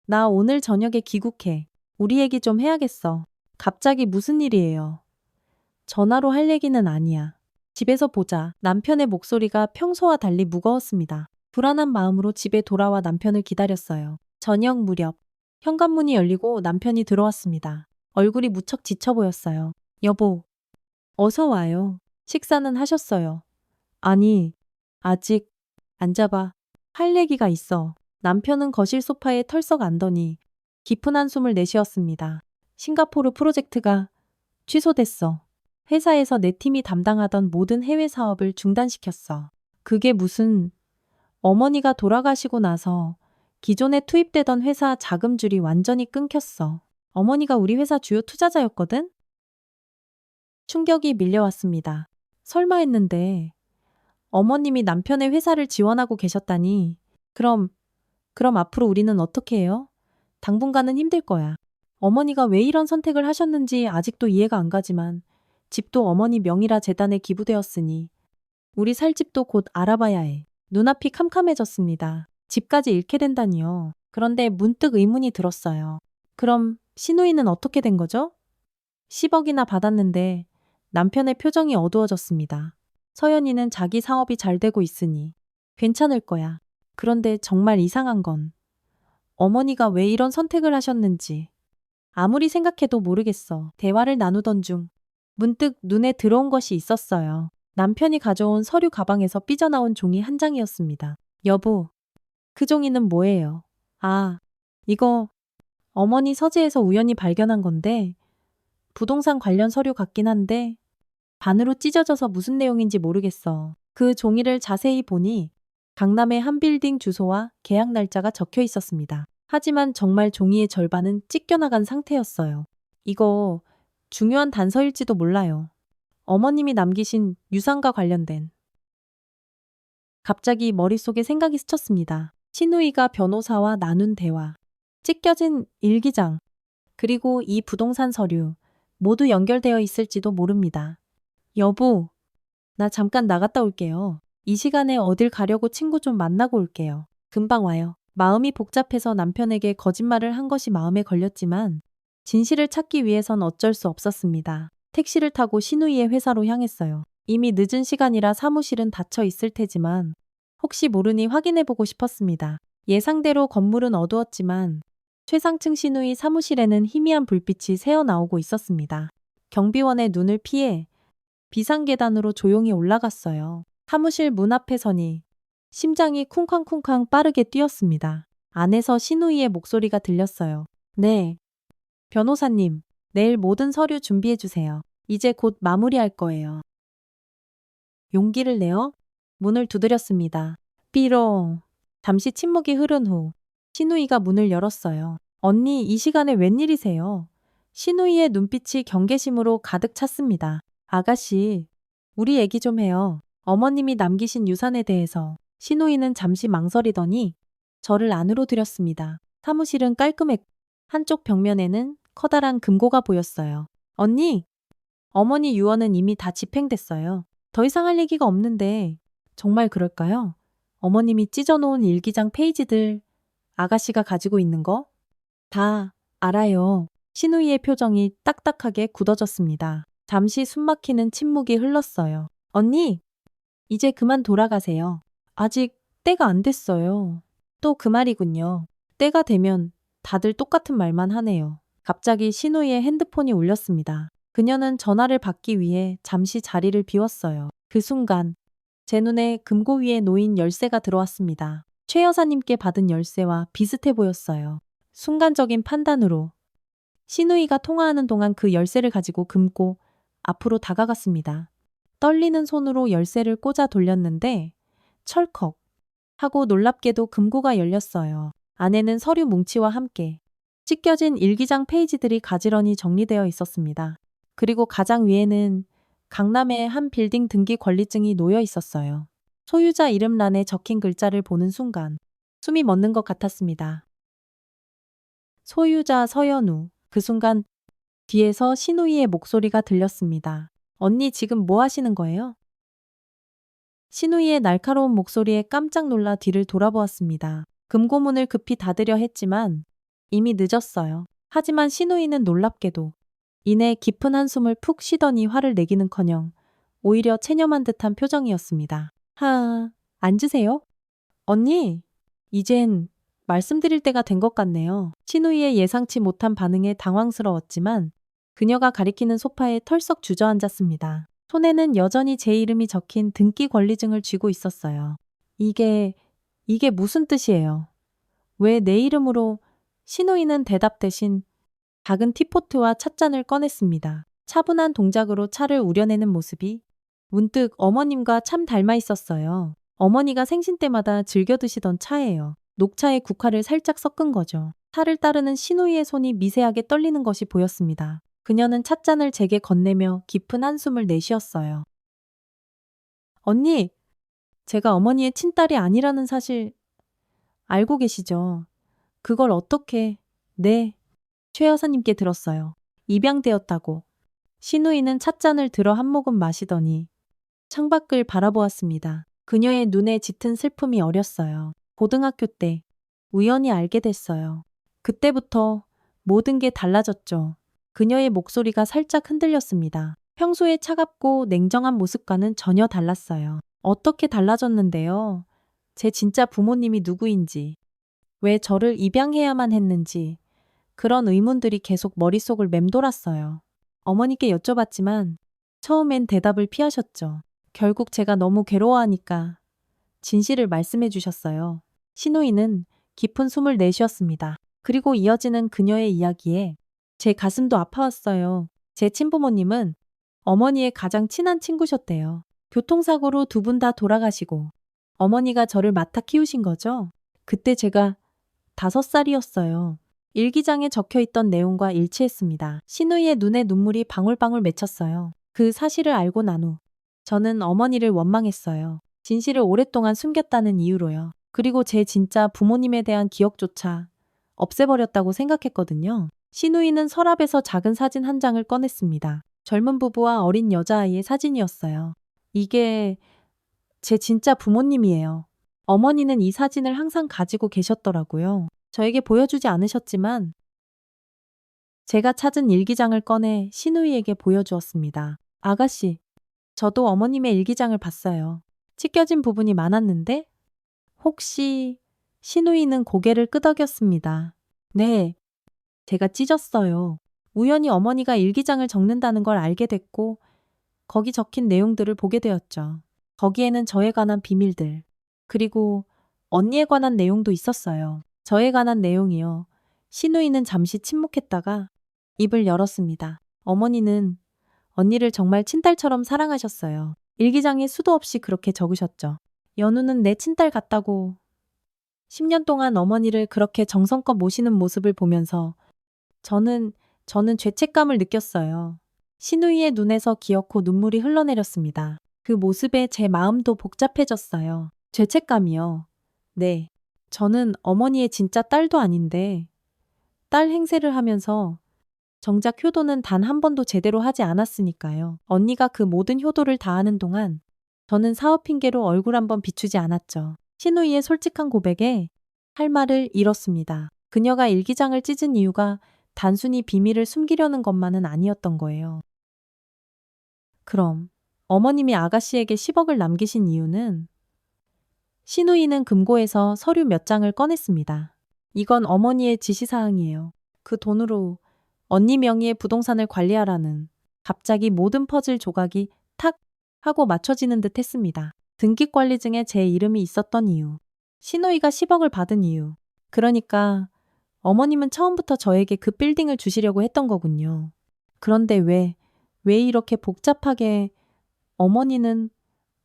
나 오늘 저녁에 귀국해. 우리 얘기 좀 해야겠어. 갑자기 무슨 일이에요? 전화로 할 얘기는 아니야. 집에서 보자. 남편의 목소리가 평소와 달리 무거웠습니다. 불안한 마음으로 집에 돌아와 남편을 기다렸어요. 저녁 무렵 현관문이 열리고 남편이 들어왔습니다. 얼굴이 무척 지쳐 보였어요. 여보, 어서 와요. 식사는 하셨어요? 아니, 아직. 앉아봐. 할 얘기가 있어. 남편은 거실 소파에 털썩 앉더니 깊은 한숨을 내쉬었습니다. 싱가포르 프로젝트가 취소됐어. 회사에서 내 팀이 담당하던 모든 해외 사업을 중단시켰어. 그게 무슨, 어머니가 돌아가시고 나서 기존에 투입되던 회사 자금줄이 완전히 끊겼어. 어머니가 우리 회사 주요 투자자였거든? 충격이 밀려왔습니다. 설마 했는데 어머님이 남편의 회사를 지원하고 계셨다니. 그럼 앞으로 우리는 어떻게 해요? 당분간은 힘들 거야. 어머니가 왜 이런 선택을 하셨는지 아직도 이해가 안 가지만 집도 어머니 명의라 재단에 기부되었으니 우리 살 집도 곧 알아봐야 해. 눈앞이 캄캄해졌습니다. 집까지 잃게 된다니요. 그런데 문득 의문이 들었어요. 그럼 시누이는 어떻게 된 거죠? 10억이나 받았는데 남편의 표정이 어두워졌습니다. 서연이는 자기 사업이 잘 되고 있으니 괜찮을 거야. 그런데 정말 이상한 건 어머니가 왜 이런 선택을 하셨는지 아무리 생각해도 모르겠어. 대화를 나누던 중 문득 눈에 들어온 것이 있었어요. 남편이 가져온 서류 가방에서 삐져나온 종이 한 장이었습니다. 여보, 그 종이는 뭐예요? 아, 이거 어머니 서재에서 우연히 발견한 건데 부동산 관련 서류 같긴 한데 반으로 찢어져서 무슨 내용인지 모르겠어. 그 종이를 자세히 보니 강남의 한 빌딩 주소와 계약 날짜가 적혀 있었습니다. 하지만 정말 종이의 절반은 찢겨나간 상태였어요. 이거 중요한 단서일지도 몰라요. 어머님이 남기신 유산과 관련된. 갑자기 머릿속에 생각이 스쳤습니다. 신우이가 변호사와 나눈 대화, 찢겨진 일기장, 그리고 이 부동산 서류 모두 연결되어 있을지도 모릅니다. 여보, 나 잠깐 나갔다 올게요. 이 시간에 어딜 가려고 친구 좀 만나고 올게요. 금방 와요. 마음이 복잡해서 남편에게 거짓말을 한 것이 마음에 걸렸지만 진실을 찾기 위해선 어쩔 수 없었습니다. 택시를 타고 신우이의 회사로 향했어요. 이미 늦은 시간이라 사무실은 닫혀 있을 테지만 혹시 모르니 확인해보고 싶었습니다. 예상대로 건물은 어두웠지만 최상층 신우이 사무실에는 희미한 불빛이 새어나오고 있었습니다. 경비원의 눈을 피해 비상계단으로 조용히 올라갔어요. 사무실 문 앞에 서니 심장이 쿵쾅쿵쾅 빠르게 뛰었습니다. 안에서 신우이의 목소리가 들렸어요. 네. 변호사님, 내일 모든 서류 준비해주세요. 이제 곧 마무리할 거예요. 용기를 내어 문을 두드렸습니다. 삐롱. 잠시 침묵이 흐른 후 신우이가 문을 열었어요. 언니, 이 시간에 웬일이세요? 신우이의 눈빛이 경계심으로 가득 찼습니다. 아가씨, 우리 얘기 좀 해요. 어머님이 남기신 유산에 대해서. 신우이는 잠시 망설이더니 저를 안으로 들였습니다. 사무실은 깔끔했고 한쪽 벽면에는 커다란 금고가 보였어요. 언니, 어머니 유언은 이미 다 집행됐어요. 더 이상 할 얘기가 없는데 정말 그럴까요? 어머님이 찢어놓은 일기장 페이지들 아가씨가 가지고 있는 거? 다 알아요. 신우이의 표정이 딱딱하게 굳어졌습니다. 잠시 숨막히는 침묵이 흘렀어요. 언니, 이제 그만 돌아가세요. 아직 때가 안 됐어요. 또 그 말이군요. 때가 되면 다들 똑같은 말만 하네요. 갑자기 신우이의 핸드폰이 울렸습니다. 그녀는 전화를 받기 위해 잠시 자리를 비웠어요. 그 순간 제 눈에 금고 위에 놓인 열쇠가 들어왔습니다. 최 여사님께 받은 열쇠와 비슷해 보였어요. 순간적인 판단으로 신우이가 통화하는 동안 그 열쇠를 가지고 금고 앞으로 다가갔습니다. 떨리는 손으로 열쇠를 꽂아 돌렸는데 철컥 하고 놀랍게도 금고가 열렸어요. 안에는 서류 뭉치와 함께 찢겨진 일기장 페이지들이 가지런히 정리되어 있었습니다. 그리고 가장 위에는 강남의 한 빌딩 등기 권리증이 놓여 있었어요. 소유자 이름란에 적힌 글자를 보는 순간 숨이 멎는 것 같았습니다. 소유자 서연우. 그 순간 뒤에서 신우이의 목소리가 들렸습니다. 언니 지금 뭐 하시는 거예요? 신우이의 날카로운 목소리에 깜짝 놀라 뒤를 돌아보았습니다. 금고문을 급히 닫으려 했지만 이미 늦었어요. 하지만 신우이는 놀랍게도 이내 깊은 한숨을 푹 쉬더니 화를 내기는커녕 오히려 체념한 듯한 표정이었습니다. 앉으세요. 언니, 이젠 말씀드릴 때가 된 것 같네요. 신우이의 예상치 못한 반응에 당황스러웠지만 그녀가 가리키는 소파에 털썩 주저앉았습니다. 손에는 여전히 제 이름이 적힌 등기 권리증을 쥐고 있었어요. 이게 무슨 뜻이에요? 왜 내 이름으로? 신우이는 대답 대신 작은 티포트와 찻잔을 꺼냈습니다. 차분한 동작으로 차를 우려내는 모습이 문득 어머님과 참 닮아 있었어요. 어머니가 생신 때마다 즐겨 드시던 차예요. 녹차에 국화를 살짝 섞은 거죠. 차를 따르는 신우이의 손이 미세하게 떨리는 것이 보였습니다. 그녀는 찻잔을 제게 건네며 깊은 한숨을 내쉬었어요. 언니, 제가 어머니의 친딸이 아니라는 사실 알고 계시죠? 그걸 어떻게, 네, 최 여사님께 들었어요. 입양되었다고. 신우이는 찻잔을 들어 한 모금 마시더니 창밖을 바라보았습니다. 그녀의 눈에 짙은 슬픔이 어렸어요. 고등학교 때 우연히 알게 됐어요. 그때부터 모든 게 달라졌죠. 그녀의 목소리가 살짝 흔들렸습니다. 평소의 차갑고 냉정한 모습과는 전혀 달랐어요. 어떻게 달라졌는데요? 제 진짜 부모님이 누구인지, 왜 저를 입양해야만 했는지, 그런 의문들이 계속 머릿속을 맴돌았어요. 어머니께 여쭤봤지만 처음엔 대답을 피하셨죠. 결국 제가 너무 괴로워하니까 진실을 말씀해 주셨어요. 신우이는 깊은 숨을 내쉬었습니다. 그리고 이어지는 그녀의 이야기에 제 가슴도 아파왔어요. 제 친부모님은 어머니의 가장 친한 친구셨대요. 교통사고로 두 분 다 돌아가시고 어머니가 저를 맡아 키우신 거죠? 그때 제가 5살이었어요. 일기장에 적혀 있던 내용과 일치했습니다. 신우이의 눈에 눈물이 방울방울 맺혔어요. 그 사실을 알고 난 후 저는 어머니를 원망했어요. 진실을 오랫동안 숨겼다는 이유로요. 그리고 제 진짜 부모님에 대한 기억조차 없애버렸다고 생각했거든요. 신우이는 서랍에서 작은 사진 한 장을 꺼냈습니다. 젊은 부부와 어린 여자아이의 사진이었어요. 이게 제 진짜 부모님이에요. 어머니는 이 사진을 항상 가지고 계셨더라고요. 저에게 보여주지 않으셨지만 제가 찾은 일기장을 꺼내 신우이에게 보여주었습니다. 아가씨, 저도 어머님의 일기장을 봤어요. 찢겨진 부분이 많았는데 혹시 신우이는 고개를 끄덕였습니다. 네, 제가 찢었어요. 우연히 어머니가 일기장을 적는다는 걸 알게 됐고 거기 적힌 내용들을 보게 되었죠. 거기에는 저에 관한 비밀들, 그리고 언니에 관한 내용도 있었어요. 저에 관한 내용이요. 신우이는 잠시 침묵했다가 입을 열었습니다. 어머니는 언니를 정말 친딸처럼 사랑하셨어요. 일기장에 수도 없이 그렇게 적으셨죠. 연우는 내 친딸 같다고. 10년 동안 어머니를 그렇게 정성껏 모시는 모습을 보면서 저는 죄책감을 느꼈어요. 신우이의 눈에서 기어코 눈물이 흘러내렸습니다. 그 모습에 제 마음도 복잡해졌어요. 죄책감이요. 네. 저는 어머니의 진짜 딸도 아닌데 딸 행세를 하면서 정작 효도는 단 한 번도 제대로 하지 않았으니까요. 언니가 그 모든 효도를 다하는 동안 저는 사업 핑계로 얼굴 한번 비추지 않았죠. 신우이의 솔직한 고백에 할 말을 잃었습니다. 그녀가 일기장을 찢은 이유가 단순히 비밀을 숨기려는 것만은 아니었던 거예요. 그럼 어머님이 아가씨에게 10억을 남기신 이유는? 신우이는 금고에서 서류 몇 장을 꺼냈습니다. 이건 어머니의 지시사항이에요. 그 돈으로 언니 명의의 부동산을 관리하라는. 갑자기 모든 퍼즐 조각이 탁 하고 맞춰지는 듯 했습니다. 등기관리증에 제 이름이 있었던 이유. 신우이가 10억을 받은 이유. 그러니까 어머님은 처음부터 저에게 그 빌딩을 주시려고 했던 거군요. 그런데 왜 이렇게 복잡하게 어머니는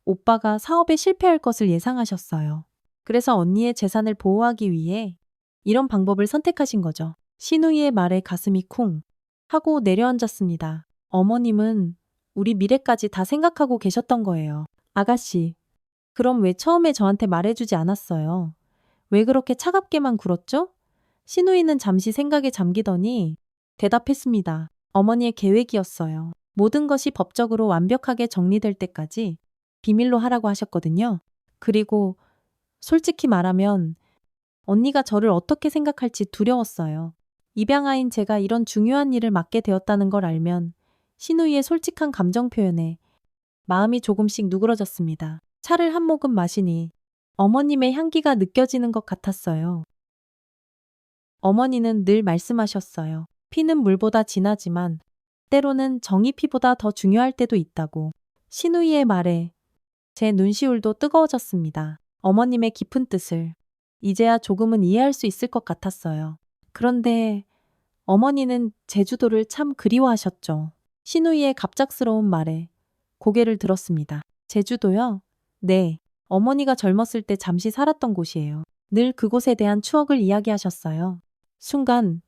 오빠가 사업에 실패할 것을 예상하셨어요. 그래서 언니의 재산을 보호하기 위해 이런 방법을 선택하신 거죠. 신우이의 말에 가슴이 쿵 하고 내려앉았습니다. 어머님은 우리 미래까지 다 생각하고 계셨던 거예요. 아가씨, 그럼 왜 처음에 저한테 말해주지 않았어요? 왜 그렇게 차갑게만 굴었죠? 신우이는 잠시 생각에 잠기더니 대답했습니다. 어머니의 계획이었어요. 모든 것이 법적으로 완벽하게 정리될 때까지 비밀로 하라고 하셨거든요. 그리고 솔직히 말하면 언니가 저를 어떻게 생각할지 두려웠어요. 입양아인 제가 이런 중요한 일을 맡게 되었다는 걸 알면 신우이의 솔직한 감정 표현에 마음이 조금씩 누그러졌습니다. 차를 한 모금 마시니 어머님의 향기가 느껴지는 것 같았어요. 어머니는 늘 말씀하셨어요. 피는 물보다 진하지만 때로는 정이 피보다 더 중요할 때도 있다고. 신우이의 말에 제 눈시울도 뜨거워졌습니다. 어머님의 깊은 뜻을 이제야 조금은 이해할 수 있을 것 같았어요. 그런데 어머니는 제주도를 참 그리워하셨죠. 신우이의 갑작스러운 말에 고개를 들었습니다. 제주도요? 네. 어머니가 젊었을 때 잠시 살았던 곳이에요. 늘 그곳에 대한 추억을 이야기하셨어요. 순간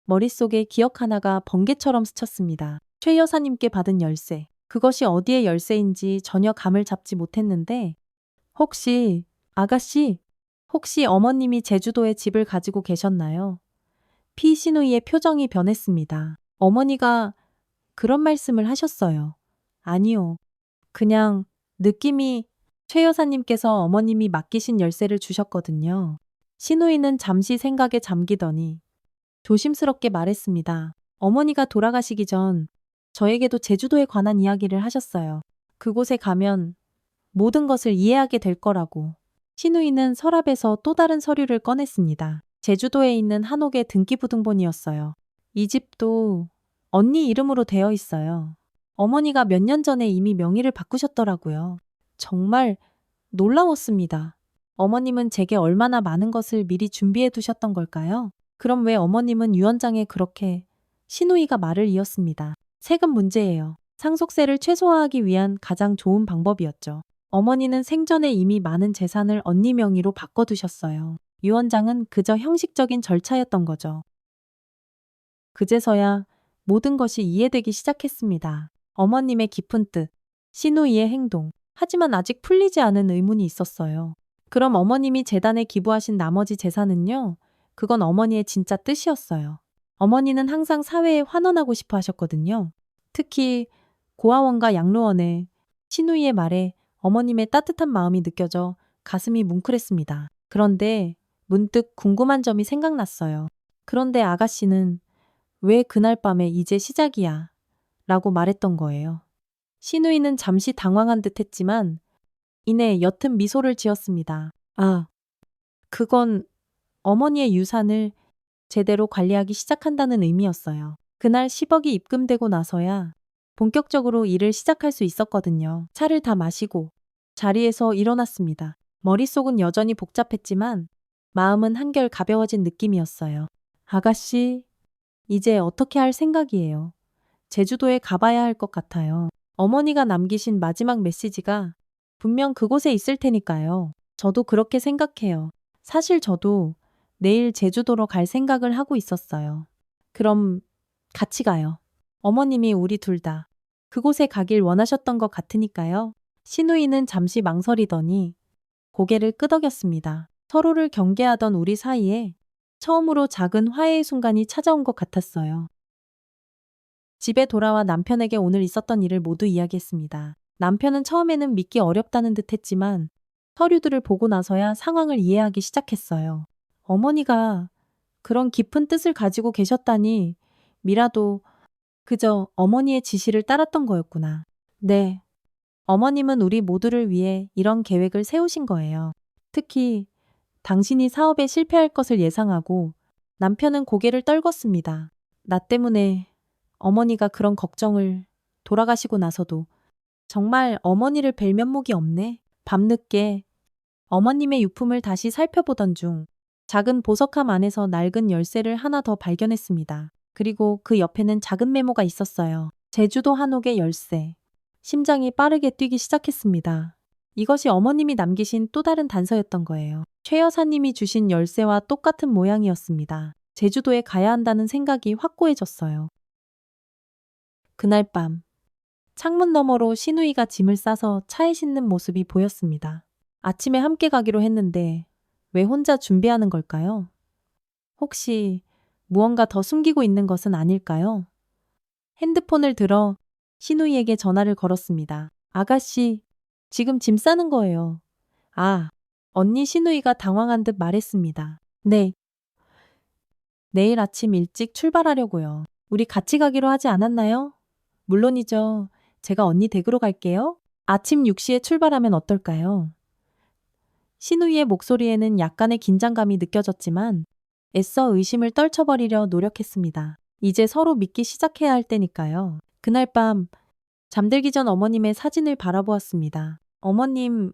머릿속에 기억 하나가 번개처럼 스쳤습니다. 최 여사님께 받은 열쇠. 그것이 어디의 열쇠인지 전혀 감을 잡지 못했는데 혹시 아가씨, 혹시 어머님이 제주도에 집을 가지고 계셨나요? 피신우이의 표정이 변했습니다. 어머니가 그런 말씀을 하셨어요. 아니요. 그냥 느낌이 최 여사님께서 어머님이 맡기신 열쇠를 주셨거든요. 신우이는 잠시 생각에 잠기더니 조심스럽게 말했습니다. 어머니가 돌아가시기 전 저에게도 제주도에 관한 이야기를 하셨어요. 그곳에 가면 모든 것을 이해하게 될 거라고. 신우이는 서랍에서 또 다른 서류를 꺼냈습니다. 제주도에 있는 한옥의 등기부등본이었어요. 이 집도 언니 이름으로 되어 있어요. 어머니가 몇 년 전에 이미 명의를 바꾸셨더라고요. 정말 놀라웠습니다. 어머님은 제게 얼마나 많은 것을 미리 준비해 두셨던 걸까요? 그럼 왜 어머님은 유언장에 그렇게 신우이가 말을 이었습니다. 세금 문제예요. 상속세를 최소화하기 위한 가장 좋은 방법이었죠. 어머니는 생전에 이미 많은 재산을 언니 명의로 바꿔두셨어요. 유언장은 그저 형식적인 절차였던 거죠. 그제서야 모든 것이 이해되기 시작했습니다. 어머님의 깊은 뜻, 신우이의 행동. 하지만 아직 풀리지 않은 의문이 있었어요. 그럼 어머님이 재단에 기부하신 나머지 재산은요? 그건 어머니의 진짜 뜻이었어요. 어머니는 항상 사회에 환원하고 싶어 하셨거든요. 특히 고아원과 양로원에 신우이의 말에 어머님의 따뜻한 마음이 느껴져 가슴이 뭉클했습니다. 그런데 문득 궁금한 점이 생각났어요. 그런데 아가씨는 왜 그날 밤에 이제 시작이야? 라고 말했던 거예요. 신우이는 잠시 당황한 듯 했지만 이내 옅은 미소를 지었습니다. 아, 그건 어머니의 유산을 제대로 관리하기 시작한다는 의미였어요. 그날 10억이 입금되고 나서야 본격적으로 일을 시작할 수 있었거든요. 차를 다 마시고 자리에서 일어났습니다. 머릿속은 여전히 복잡했지만 마음은 한결 가벼워진 느낌이었어요. 아가씨, 이제 어떻게 할 생각이에요? 제주도에 가봐야 할 것 같아요. 어머니가 남기신 마지막 메시지가 분명 그곳에 있을 테니까요. 저도 그렇게 생각해요. 사실 저도 내일 제주도로 갈 생각을 하고 있었어요. 그럼 같이 가요. 어머님이 우리 둘 다 그곳에 가길 원하셨던 것 같으니까요. 신우이는 잠시 망설이더니 고개를 끄덕였습니다. 서로를 경계하던 우리 사이에 처음으로 작은 화해의 순간이 찾아온 것 같았어요. 집에 돌아와 남편에게 오늘 있었던 일을 모두 이야기했습니다. 남편은 처음에는 믿기 어렵다는 듯 했지만 서류들을 보고 나서야 상황을 이해하기 시작했어요. 어머니가 그런 깊은 뜻을 가지고 계셨다니 미라도 그저 어머니의 지시를 따랐던 거였구나. 네. 어머님은 우리 모두를 위해 이런 계획을 세우신 거예요. 특히 당신이 사업에 실패할 것을 예상하고 남편은 고개를 떨궜습니다. 나 때문에 어머니가 그런 걱정을 돌아가시고 나서도 정말 어머니를 뵐 면목이 없네. 밤늦게 어머님의 유품을 다시 살펴보던 중 작은 보석함 안에서 낡은 열쇠를 하나 더 발견했습니다. 그리고 그 옆에는 작은 메모가 있었어요. 제주도 한옥의 열쇠. 심장이 빠르게 뛰기 시작했습니다. 이것이 어머님이 남기신 또 다른 단서였던 거예요. 최 여사님이 주신 열쇠와 똑같은 모양이었습니다. 제주도에 가야 한다는 생각이 확고해졌어요. 그날 밤 창문 너머로 신우이가 짐을 싸서 차에 싣는 모습이 보였습니다. 아침에 함께 가기로 했는데 왜 혼자 준비하는 걸까요? 혹시 무언가 더 숨기고 있는 것은 아닐까요? 핸드폰을 들어 신우이에게 전화를 걸었습니다. 아가씨, 지금 짐 싸는 거예요. 아, 언니. 신우이가 당황한 듯 말했습니다. 네. 내일 아침 일찍 출발하려고요. 우리 같이 가기로 하지 않았나요? 물론이죠. 제가 언니 댁으로 갈게요. 아침 6시에 출발하면 어떨까요? 신우이의 목소리에는 약간의 긴장감이 느껴졌지만 애써 의심을 떨쳐버리려 노력했습니다. 이제 서로 믿기 시작해야 할 때니까요. 그날 밤 잠들기 전 어머님의 사진을 바라보았습니다. 어머님,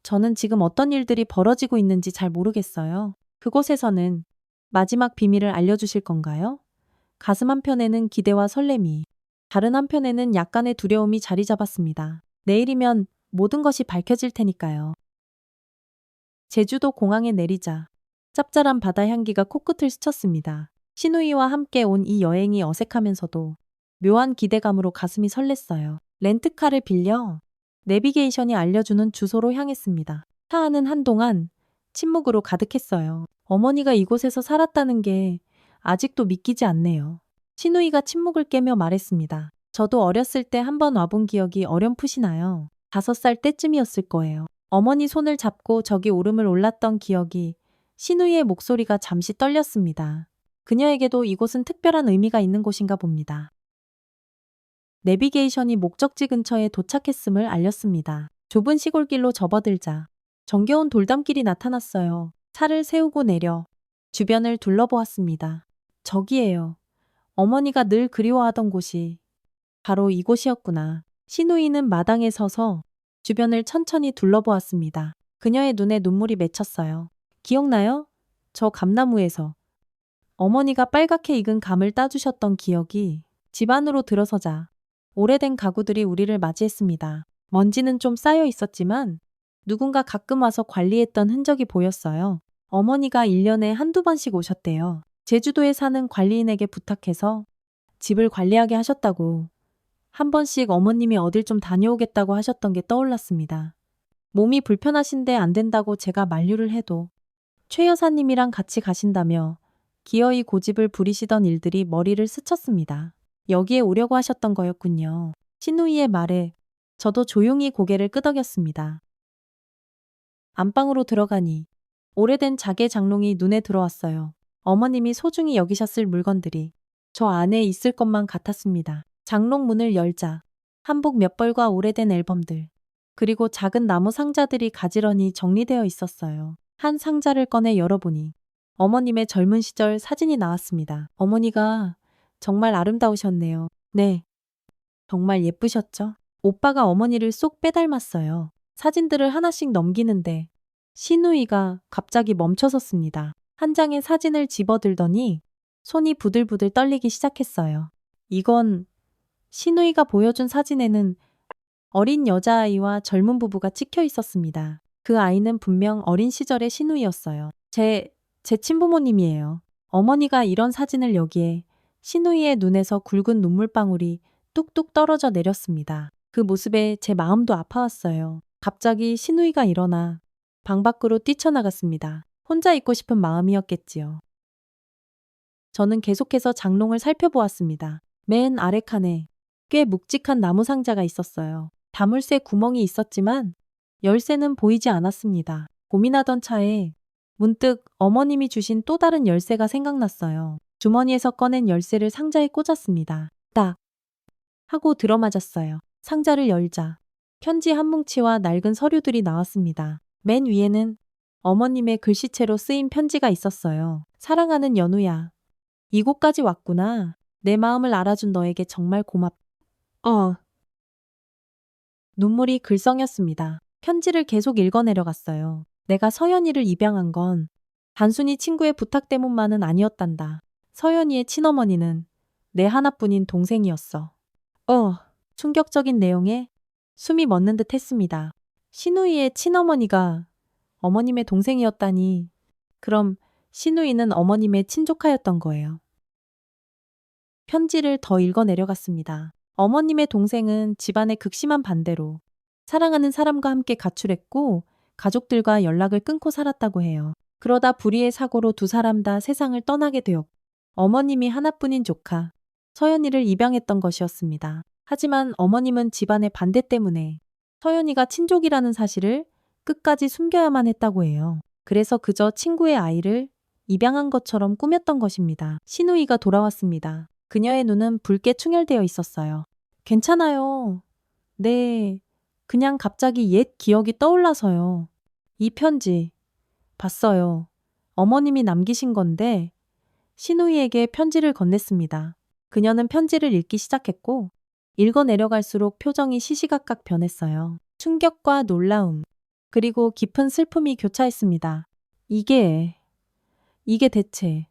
저는 지금 어떤 일들이 벌어지고 있는지 잘 모르겠어요. 그곳에서는 마지막 비밀을 알려주실 건가요? 가슴 한편에는 기대와 설렘이, 다른 한편에는 약간의 두려움이 자리 잡았습니다. 내일이면 모든 것이 밝혀질 테니까요. 제주도 공항에 내리자 짭짤한 바다 향기가 코끝을 스쳤습니다. 신우이와 함께 온 이 여행이 어색하면서도 묘한 기대감으로 가슴이 설렜어요. 렌트카를 빌려 내비게이션이 알려주는 주소로 향했습니다. 차 안은 한동안 침묵으로 가득했어요. 어머니가 이곳에서 살았다는 게 아직도 믿기지 않네요. 신우이가 침묵을 깨며 말했습니다. 저도 어렸을 때 한 번 와본 기억이 어렴풋이 나요. 5살 때쯤이었을 거예요. 어머니 손을 잡고 저기 오름을 올랐던 기억이. 신우이의 목소리가 잠시 떨렸습니다. 그녀에게도 이곳은 특별한 의미가 있는 곳인가 봅니다. 내비게이션이 목적지 근처에 도착했음을 알렸습니다. 좁은 시골길로 접어들자 정겨운 돌담길이 나타났어요. 차를 세우고 내려 주변을 둘러보았습니다. 저기에요. 어머니가 늘 그리워하던 곳이 바로 이곳이었구나. 신우이는 마당에 서서 주변을 천천히 둘러보았습니다. 그녀의 눈에 눈물이 맺혔어요. 기억나요? 저 감나무에서 어머니가 빨갛게 익은 감을 따주셨던 기억이. 집 안으로 들어서자 오래된 가구들이 우리를 맞이했습니다. 먼지는 좀 쌓여 있었지만 누군가 가끔 와서 관리했던 흔적이 보였어요. 어머니가 1년에 한두 번씩 오셨대요. 제주도에 사는 관리인에게 부탁해서 집을 관리하게 하셨다고. 한 번씩 어머님이 어딜 좀 다녀오겠다고 하셨던 게 떠올랐습니다. 몸이 불편하신데 안 된다고 제가 만류를 해도 최 여사님이랑 같이 가신다며 기어이 고집을 부리시던 일들이 머리를 스쳤습니다. 여기에 오려고 하셨던 거였군요. 신우이의 말에 저도 조용히 고개를 끄덕였습니다. 안방으로 들어가니 오래된 자개 장롱이 눈에 들어왔어요. 어머님이 소중히 여기셨을 물건들이 저 안에 있을 것만 같았습니다. 장롱 문을 열자 한복 몇 벌과 오래된 앨범들, 그리고 작은 나무 상자들이 가지런히 정리되어 있었어요. 한 상자를 꺼내 열어보니 어머님의 젊은 시절 사진이 나왔습니다. 어머니가 정말 아름다우셨네요. 네, 정말 예쁘셨죠? 오빠가 어머니를 쏙 빼닮았어요. 사진들을 하나씩 넘기는데 신우이가 갑자기 멈춰섰습니다. 한 장의 사진을 집어들더니 손이 부들부들 떨리기 시작했어요. 이건 신우이가 보여준 사진에는 어린 여자아이와 젊은 부부가 찍혀 있었습니다. 그 아이는 분명 어린 시절의 신우이였어요. 제 친부모님이에요. 어머니가 이런 사진을 여기에. 신우이의 눈에서 굵은 눈물방울이 뚝뚝 떨어져 내렸습니다. 그 모습에 제 마음도 아파왔어요. 갑자기 신우이가 일어나 방 밖으로 뛰쳐나갔습니다. 혼자 있고 싶은 마음이었겠지요. 저는 계속해서 장롱을 살펴보았습니다. 맨 아래 칸에 꽤 묵직한 나무 상자가 있었어요. 다물쇠 구멍이 있었지만 열쇠는 보이지 않았습니다. 고민하던 차에 문득 어머님이 주신 또 다른 열쇠가 생각났어요. 주머니에서 꺼낸 열쇠를 상자에 꽂았습니다. 딱 하고 들어맞았어요. 상자를 열자 편지 한 뭉치와 낡은 서류들이 나왔습니다. 맨 위에는 어머님의 글씨체로 쓰인 편지가 있었어요. 사랑하는 연우야. 이곳까지 왔구나. 내 마음을 알아준 너에게 정말 눈물이 글썽였습니다. 편지를 계속 읽어내려갔어요. 내가 서연이를 입양한 건 단순히 친구의 부탁 때문만은 아니었단다. 서연이의 친어머니는 내 하나뿐인 동생이었어. 충격적인 내용에 숨이 멎는 듯 했습니다. 신우이의 친어머니가 어머님의 동생이었다니. 그럼 신우이는 어머님의 친조카였던 거예요. 편지를 더 읽어내려갔습니다. 어머님의 동생은 집안의 극심한 반대로 사랑하는 사람과 함께 가출했고 가족들과 연락을 끊고 살았다고 해요. 그러다 불의의 사고로 두 사람 다 세상을 떠나게 되었고 어머님이 하나뿐인 조카 서연이를 입양했던 것이었습니다. 하지만 어머님은 집안의 반대 때문에 서연이가 친족이라는 사실을 끝까지 숨겨야만 했다고 해요. 그래서 그저 친구의 아이를 입양한 것처럼 꾸몄던 것입니다. 신우이가 돌아왔습니다. 그녀의 눈은 붉게 충혈되어 있었어요. 괜찮아요. 네. 그냥 갑자기 옛 기억이 떠올라서요. 이 편지 봤어요. 어머님이 남기신 건데 신우이에게 편지를 건넸습니다. 그녀는 편지를 읽기 시작했고 읽어 내려갈수록 표정이 시시각각 변했어요. 충격과 놀라움, 그리고 깊은 슬픔이 교차했습니다. 이게 대체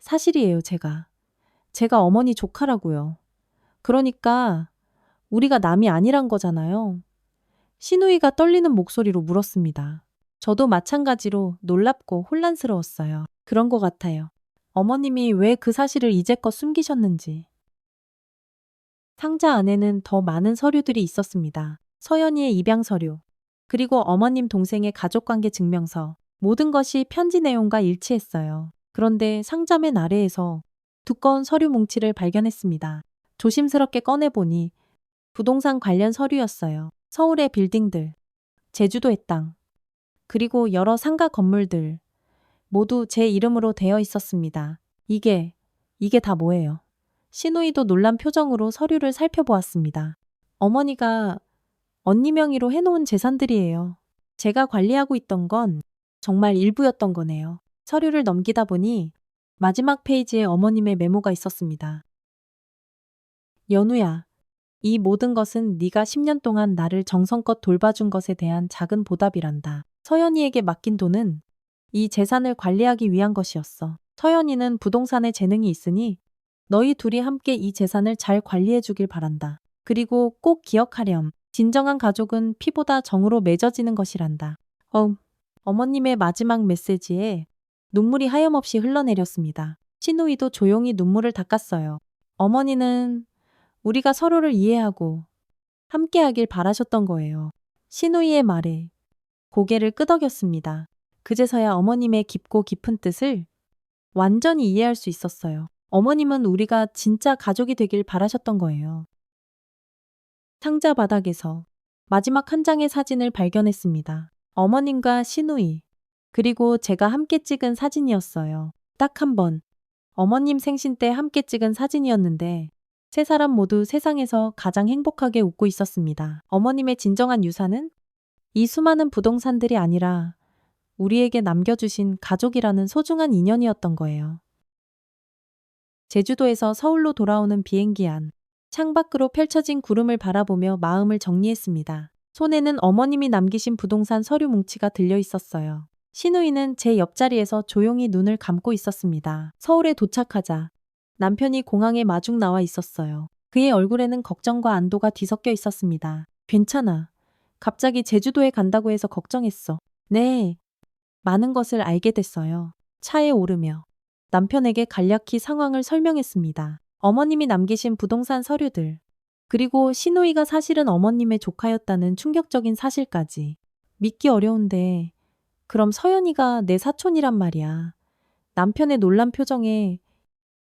사실이에요, 제가 어머니 조카라고요. 그러니까 우리가 남이 아니란 거잖아요. 신우이가 떨리는 목소리로 물었습니다. 저도 마찬가지로 놀랍고 혼란스러웠어요. 그런 것 같아요. 어머님이 왜 그 사실을 이제껏 숨기셨는지. 상자 안에는 더 많은 서류들이 있었습니다. 서연이의 입양 서류, 그리고 어머님 동생의 가족관계 증명서, 모든 것이 편지 내용과 일치했어요. 그런데 상자 맨 아래에서 두꺼운 서류 뭉치를 발견했습니다. 조심스럽게 꺼내보니 부동산 관련 서류였어요. 서울의 빌딩들, 제주도의 땅, 그리고 여러 상가 건물들, 모두 제 이름으로 되어 있었습니다. 이게 다 뭐예요? 신우이도 놀란 표정으로 서류를 살펴보았습니다. 어머니가 언니 명의로 해놓은 재산들이에요. 제가 관리하고 있던 건 정말 일부였던 거네요. 서류를 넘기다 보니 마지막 페이지에 어머님의 메모가 있었습니다. 연우야, 이 모든 것은 네가 10년 동안 나를 정성껏 돌봐준 것에 대한 작은 보답이란다. 서연이에게 맡긴 돈은 이 재산을 관리하기 위한 것이었어. 서연이는 부동산에 재능이 있으니 너희 둘이 함께 이 재산을 잘 관리해 주길 바란다. 그리고 꼭 기억하렴. 진정한 가족은 피보다 정으로 맺어지는 것이란다. 어머님의 마지막 메시지에 눈물이 하염없이 흘러내렸습니다. 신우이도 조용히 눈물을 닦았어요. 어머니는 우리가 서로를 이해하고 함께하길 바라셨던 거예요. 신우이의 말에 고개를 끄덕였습니다. 그제서야 어머님의 깊고 깊은 뜻을 완전히 이해할 수 있었어요. 어머님은 우리가 진짜 가족이 되길 바라셨던 거예요. 상자 바닥에서 마지막 한 장의 사진을 발견했습니다. 어머님과 신우이, 그리고 제가 함께 찍은 사진이었어요. 딱 한 번. 어머님 생신 때 함께 찍은 사진이었는데 세 사람 모두 세상에서 가장 행복하게 웃고 있었습니다. 어머님의 진정한 유산은 이 수많은 부동산들이 아니라 우리에게 남겨주신 가족이라는 소중한 인연이었던 거예요. 제주도에서 서울로 돌아오는 비행기 안. 창밖으로 펼쳐진 구름을 바라보며 마음을 정리했습니다. 손에는 어머님이 남기신 부동산 서류 뭉치가 들려 있었어요. 신우이는 제 옆자리에서 조용히 눈을 감고 있었습니다. 서울에 도착하자 남편이 공항에 마중 나와 있었어요. 그의 얼굴에는 걱정과 안도가 뒤섞여 있었습니다. 괜찮아. 갑자기 제주도에 간다고 해서 걱정했어. 네. 많은 것을 알게 됐어요. 차에 오르며 남편에게 간략히 상황을 설명했습니다. 어머님이 남기신 부동산 서류들, 그리고 신우이가 사실은 어머님의 조카였다는 충격적인 사실까지. 믿기 어려운데 그럼 서연이가 내 사촌이란 말이야. 남편의 놀란 표정에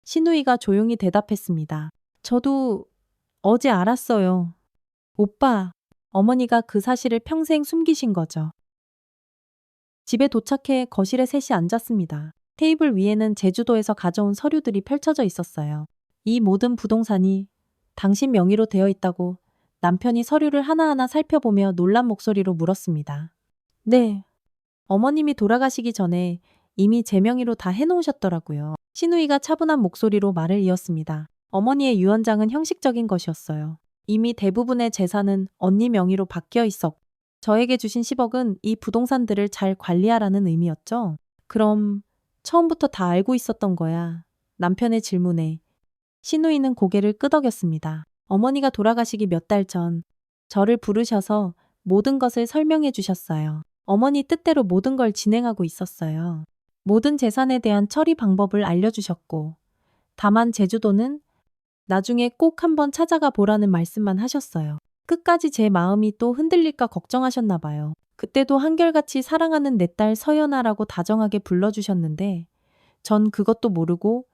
신우이가 조용히 대답했습니다. 저도 어제 알았어요. 오빠, 어머니가 그 사실을 평생 숨기신 거죠. 집에 도착해 거실에 셋이 앉았습니다. 테이블 위에는 제주도에서 가져온 서류들이 펼쳐져 있었어요. 이 모든 부동산이 당신 명의로 되어 있다고 남편이 서류를 하나하나 살펴보며 놀란 목소리로 물었습니다. 네. 어머님이 돌아가시기 전에 이미 제 명의로 다 해놓으셨더라고요. 신우이가 차분한 목소리로 말을 이었습니다. 어머니의 유언장은 형식적인 것이었어요. 이미 대부분의 재산은 언니 명의로 바뀌어 있었고 저에게 주신 10억은 이 부동산들을 잘 관리하라는 의미였죠. 그럼 처음부터 다 알고 있었던 거야. 남편의 질문에 신우이는 고개를 끄덕였습니다. 어머니가 돌아가시기 몇 달 전 저를 부르셔서 모든 것을 설명해 주셨어요. 어머니 뜻대로 모든 걸 진행하고 있었어요. 모든 재산에 대한 처리 방법을 알려주셨고 다만 제주도는 나중에 꼭 한번 찾아가 보라는 말씀만 하셨어요. 끝까지 제 마음이 또 흔들릴까 걱정하셨나 봐요. 그때도 한결같이 사랑하는 내 딸 서연아라고 다정하게 불러주셨는데 전 그것도 모르고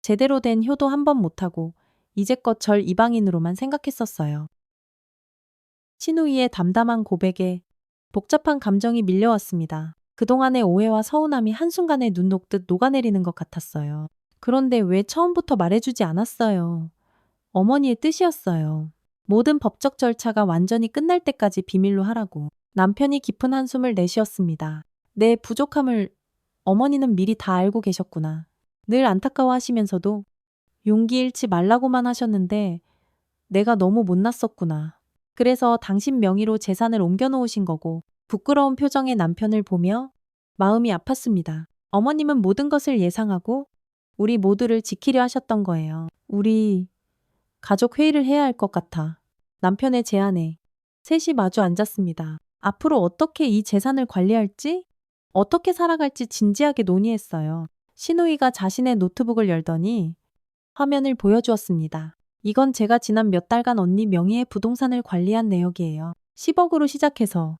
제대로 된 효도 한 번 못하고 이제껏 절 이방인으로만 생각했었어요. 신우이의 담담한 고백에 복잡한 감정이 밀려왔습니다. 그동안의 오해와 서운함이 한순간에 눈 녹듯 녹아내리는 것 같았어요. 그런데 왜 처음부터 말해주지 않았어요? 어머니의 뜻이었어요. 모든 법적 절차가 완전히 끝날 때까지 비밀로 하라고. 남편이 깊은 한숨을 내쉬었습니다. 내 부족함을 어머니는 미리 다 알고 계셨구나. 늘 안타까워하시면서도 용기 잃지 말라고만 하셨는데 내가 너무 못났었구나. 그래서 당신 명의로 재산을 옮겨놓으신 거고. 부끄러운 표정의 남편을 보며 마음이 아팠습니다. 어머님은 모든 것을 예상하고 우리 모두를 지키려 하셨던 거예요. 우리 가족 회의를 해야 할 것 같아. 남편의 제안에 셋이 마주 앉았습니다. 앞으로 어떻게 이 재산을 관리할지, 어떻게 살아갈지 진지하게 논의했어요. 신우이가 자신의 노트북을 열더니 화면을 보여주었습니다. 이건 제가 지난 몇 달간 언니 명의의 부동산을 관리한 내역이에요. 10억으로 시작해서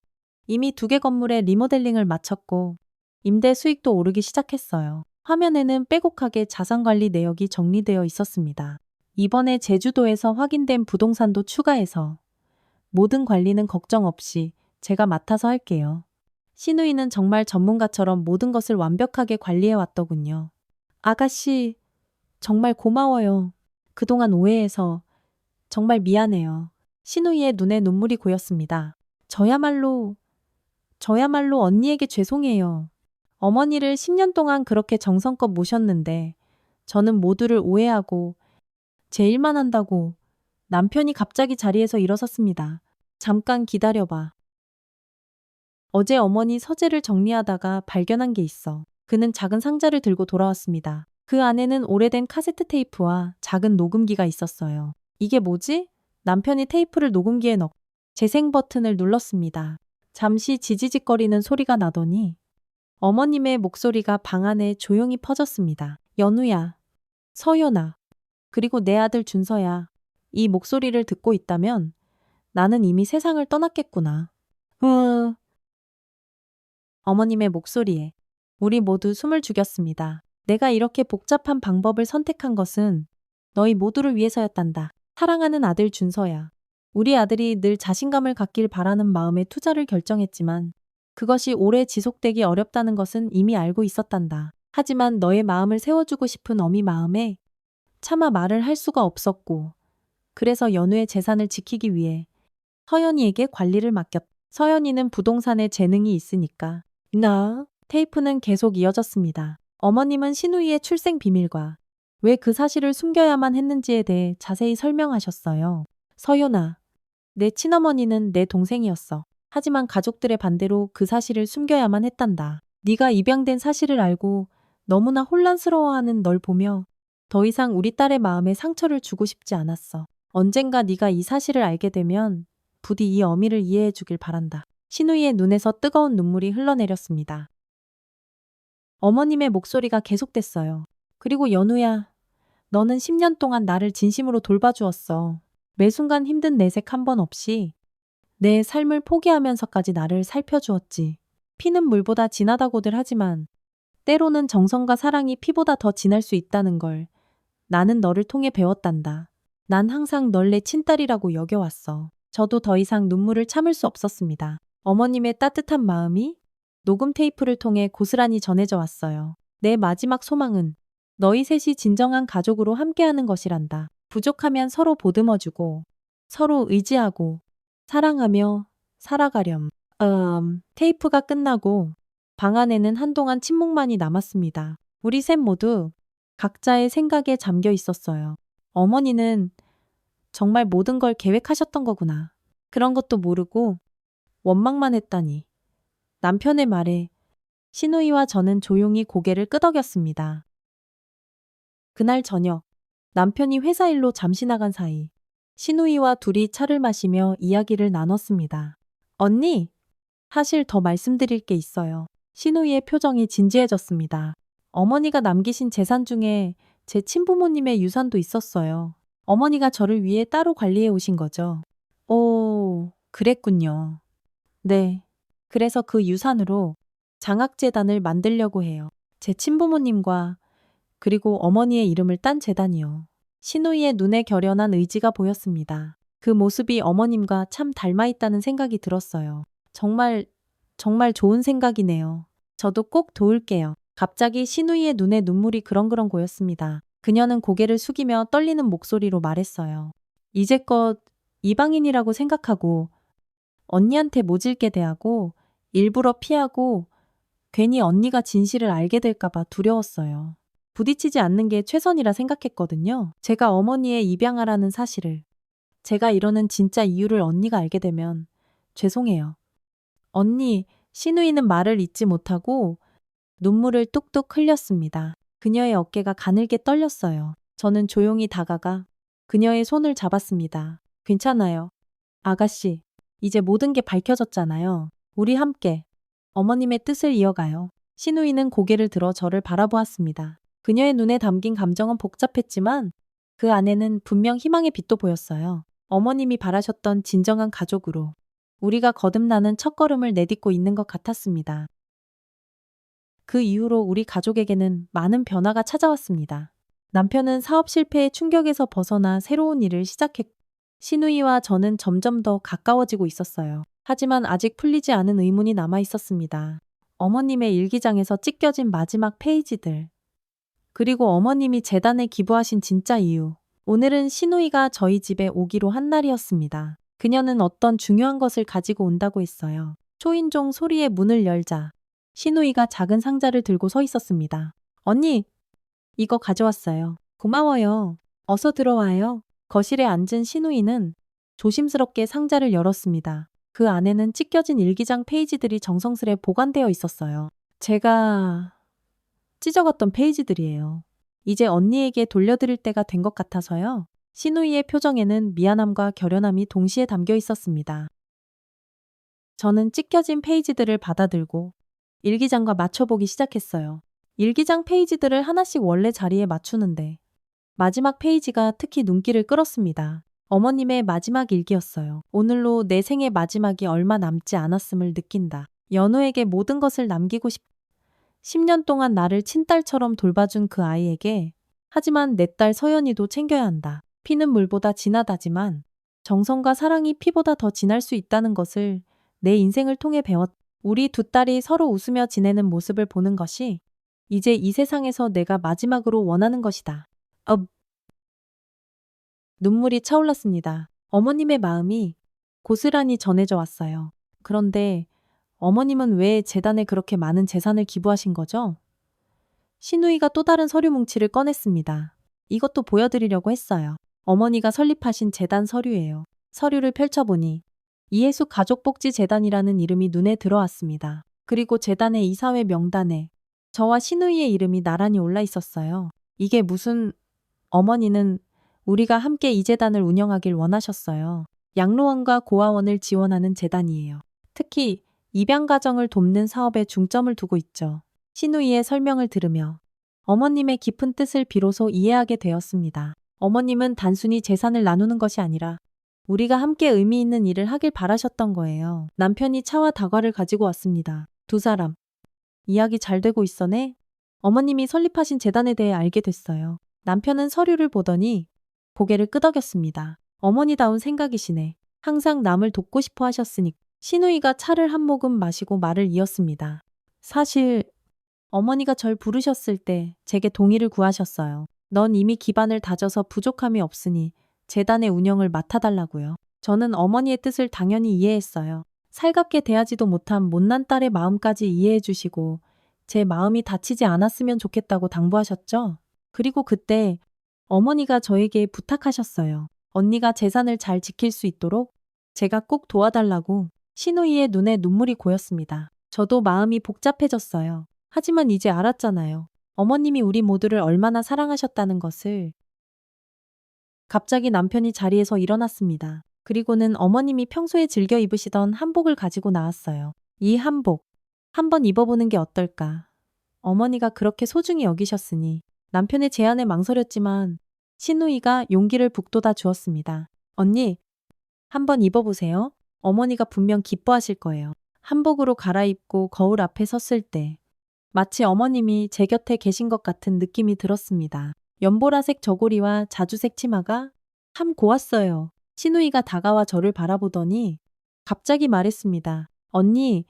이미 2개 건물의 리모델링을 마쳤고 임대 수익도 오르기 시작했어요. 화면에는 빼곡하게 자산관리 내역이 정리되어 있었습니다. 이번에 제주도에서 확인된 부동산도 추가해서 모든 관리는 걱정 없이 제가 맡아서 할게요. 신우이는 정말 전문가처럼 모든 것을 완벽하게 관리해 왔더군요. 아가씨, 정말 고마워요. 그동안 오해해서 정말 미안해요. 신우이의 눈에 눈물이 고였습니다. 저야말로 언니에게 죄송해요. 어머니를 10년 동안 그렇게 정성껏 모셨는데 저는 모두를 오해하고 제 일만 한다고. 남편이 갑자기 자리에서 일어섰습니다. 잠깐 기다려봐. 어제 어머니 서재를 정리하다가 발견한 게 있어. 그는 작은 상자를 들고 돌아왔습니다. 그 안에는 오래된 카세트 테이프와 작은 녹음기가 있었어요. 이게 뭐지? 남편이 테이프를 녹음기에 넣고 재생 버튼을 눌렀습니다. 잠시 지지직거리는 소리가 나더니 어머님의 목소리가 방 안에 조용히 퍼졌습니다. 연우야, 서연아, 그리고 내 아들 준서야. 이 목소리를 듣고 있다면 나는 이미 세상을 떠났겠구나. 어머님의 목소리에 우리 모두 숨을 죽였습니다. 내가 이렇게 복잡한 방법을 선택한 것은 너희 모두를 위해서였단다. 사랑하는 아들 준서야. 우리 아들이 늘 자신감을 갖길 바라는 마음에 투자를 결정했지만 그것이 오래 지속되기 어렵다는 것은 이미 알고 있었단다. 하지만 너의 마음을 세워주고 싶은 어미 마음에 차마 말을 할 수가 없었고 그래서 연우의 재산을 지키기 위해 서연이에게 관리를 맡겼다. 서연이는 부동산에 재능이 있으니까. 테이프는 계속 이어졌습니다. 어머님은 신우이의 출생 비밀과 왜 그 사실을 숨겨야만 했는지에 대해 자세히 설명하셨어요. 서연아, 내 친어머니는 내 동생이었어. 하지만 가족들의 반대로 그 사실을 숨겨야만 했단다. 네가 입양된 사실을 알고 너무나 혼란스러워하는 널 보며 더 이상 우리 딸의 마음에 상처를 주고 싶지 않았어. 언젠가 네가 이 사실을 알게 되면 부디 이 어미를 이해해 주길 바란다. 신우이의 눈에서 뜨거운 눈물이 흘러내렸습니다. 어머님의 목소리가 계속됐어요. 그리고 연우야, 너는 10년 동안 나를 진심으로 돌봐주었어. 매 순간 힘든 내색 한 번 없이 내 삶을 포기하면서까지 나를 살펴주었지. 피는 물보다 진하다고들 하지만 때로는 정성과 사랑이 피보다 더 진할 수 있다는 걸 나는 너를 통해 배웠단다. 난 항상 널 내 친딸이라고 여겨왔어. 저도 더 이상 눈물을 참을 수 없었습니다. 어머님의 따뜻한 마음이 녹음 테이프를 통해 고스란히 전해져 왔어요. 내 마지막 소망은 너희 셋이 진정한 가족으로 함께하는 것이란다. 부족하면 서로 보듬어주고 서로 의지하고 사랑하며 살아가렴. 테이프가 끝나고 방 안에는 한동안 침묵만이 남았습니다. 우리 셋 모두 각자의 생각에 잠겨 있었어요. 어머니는 정말 모든 걸 계획하셨던 거구나. 그런 것도 모르고 원망만 했다니. 남편의 말에 신우이와 저는 조용히 고개를 끄덕였습니다. 그날 저녁, 남편이 회사 일로 잠시 나간 사이 신우이와 둘이 차를 마시며 이야기를 나눴습니다. 언니, 사실 더 말씀드릴 게 있어요. 신우이의 표정이 진지해졌습니다. 어머니가 남기신 재산 중에 제 친부모님의 유산도 있었어요. 어머니가 저를 위해 따로 관리해 오신 거죠. 오, 그랬군요. 네. 그래서 그 유산으로 장학재단을 만들려고 해요. 제 친부모님과 그리고 어머니의 이름을 딴 재단이요. 신우이의 눈에 결연한 의지가 보였습니다. 그 모습이 어머님과 참 닮아 있다는 생각이 들었어요. 정말 좋은 생각이네요. 저도 꼭 도울게요. 갑자기 신우이의 눈에 눈물이 그렁그렁 고였습니다. 그녀는 고개를 숙이며 떨리는 목소리로 말했어요. 이제껏 이방인이라고 생각하고 언니한테 모질게 대하고 일부러 피하고 괜히 언니가 진실을 알게 될까봐 두려웠어요. 부딪히지 않는 게 최선이라 생각했거든요. 제가 어머니의 입양아라는 사실을, 제가 이러는 진짜 이유를 언니가 알게 되면 죄송해요. 언니, 신우이는 말을 잇지 못하고 눈물을 뚝뚝 흘렸습니다. 그녀의 어깨가 가늘게 떨렸어요. 저는 조용히 다가가 그녀의 손을 잡았습니다. 괜찮아요. 아가씨, 이제 모든 게 밝혀졌잖아요. 우리 함께 어머님의 뜻을 이어가요. 신우이는 고개를 들어 저를 바라보았습니다. 그녀의 눈에 담긴 감정은 복잡했지만 그 안에는 분명 희망의 빛도 보였어요. 어머님이 바라셨던 진정한 가족으로 우리가 거듭나는 첫걸음을 내딛고 있는 것 같았습니다. 그 이후로 우리 가족에게는 많은 변화가 찾아왔습니다. 남편은 사업 실패의 충격에서 벗어나 새로운 일을 시작했고 신우이와 저는 점점 더 가까워지고 있었어요. 하지만 아직 풀리지 않은 의문이 남아 있었습니다. 어머님의 일기장에서 찢겨진 마지막 페이지들. 그리고 어머님이 재단에 기부하신 진짜 이유. 오늘은 신우이가 저희 집에 오기로 한 날이었습니다. 그녀는 어떤 중요한 것을 가지고 온다고 했어요. 초인종 소리에 문을 열자 신우이가 작은 상자를 들고 서 있었습니다. 언니, 이거 가져왔어요. 고마워요. 어서 들어와요. 거실에 앉은 신우이는 조심스럽게 상자를 열었습니다. 그 안에는 찢겨진 일기장 페이지들이 정성스레 보관되어 있었어요. 제가 찢어갔던 페이지들이에요. 이제 언니에게 돌려드릴 때가 된 것 같아서요. 신우이의 표정에는 미안함과 결연함이 동시에 담겨 있었습니다. 저는 찢겨진 페이지들을 받아들고 일기장과 맞춰보기 시작했어요. 일기장 페이지들을 하나씩 원래 자리에 맞추는데 마지막 페이지가 특히 눈길을 끌었습니다. 어머님의 마지막 일기였어요. 오늘로 내 생의 마지막이 얼마 남지 않았음을 느낀다. 연우에게 모든 것을 남기고 10년 동안 나를 친딸처럼 돌봐준 그 아이에게 하지만 내 딸 서연이도 챙겨야 한다. 피는 물보다 진하다지만 정성과 사랑이 피보다 더 진할 수 있다는 것을 내 인생을 통해 배웠다. 우리 두 딸이 서로 웃으며 지내는 모습을 보는 것이 이제 이 세상에서 내가 마지막으로 원하는 것이다. 눈물이 차올랐습니다. 어머님의 마음이 고스란히 전해져 왔어요. 그런데 어머님은 왜 재단에 그렇게 많은 재산을 기부하신 거죠? 신우이가 또 다른 서류 뭉치를 꺼냈습니다. 이것도 보여드리려고 했어요. 어머니가 설립하신 재단 서류예요. 서류를 펼쳐보니 이해숙 가족복지재단이라는 이름이 눈에 들어왔습니다. 그리고 재단의 이사회 명단에 저와 신우이의 이름이 나란히 올라 있었어요. 이게 무슨... 어머니는 우리가 함께 이 재단을 운영하길 원하셨어요. 양로원과 고아원을 지원하는 재단이에요. 특히 입양 가정을 돕는 사업에 중점을 두고 있죠. 신우이의 설명을 들으며 어머님의 깊은 뜻을 비로소 이해하게 되었습니다. 어머님은 단순히 재산을 나누는 것이 아니라 우리가 함께 의미 있는 일을 하길 바라셨던 거예요. 남편이 차와 다과를 가지고 왔습니다. 두 사람. 이야기 잘 되고 있어네? 어머님이 설립하신 재단에 대해 알게 됐어요. 남편은 서류를 보더니 고개를 끄덕였습니다. 어머니다운 생각이시네. 항상 남을 돕고 싶어 하셨으니. 신우이가 차를 한 모금 마시고 말을 이었습니다. 사실 어머니가 절 부르셨을 때 제게 동의를 구하셨어요. 넌 이미 기반을 다져서 부족함이 없으니 재단의 운영을 맡아달라고요. 저는 어머니의 뜻을 당연히 이해했어요. 살갑게 대하지도 못한 못난 딸의 마음까지 이해해 주시고 제 마음이 다치지 않았으면 좋겠다고 당부하셨죠? 그리고 그때 어머니가 저에게 부탁하셨어요. 언니가 재산을 잘 지킬 수 있도록 제가 꼭 도와달라고. 신우이의 눈에 눈물이 고였습니다. 저도 마음이 복잡해졌어요. 하지만 이제 알았잖아요. 어머님이 우리 모두를 얼마나 사랑하셨다는 것을. 갑자기 남편이 자리에서 일어났습니다. 그리고는 어머님이 평소에 즐겨 입으시던 한복을 가지고 나왔어요. 이 한복, 한번 입어보는 게 어떨까? 어머니가 그렇게 소중히 여기셨으니. 남편의 제안에 망설였지만 신우이가 용기를 북돋아 주었습니다. 언니, 한번 입어보세요. 어머니가 분명 기뻐하실 거예요. 한복으로 갈아입고 거울 앞에 섰을 때 마치 어머님이 제 곁에 계신 것 같은 느낌이 들었습니다. 연보라색 저고리와 자주색 치마가 참 고왔어요. 시누이가 다가와 저를 바라보더니 갑자기 말했습니다. 언니,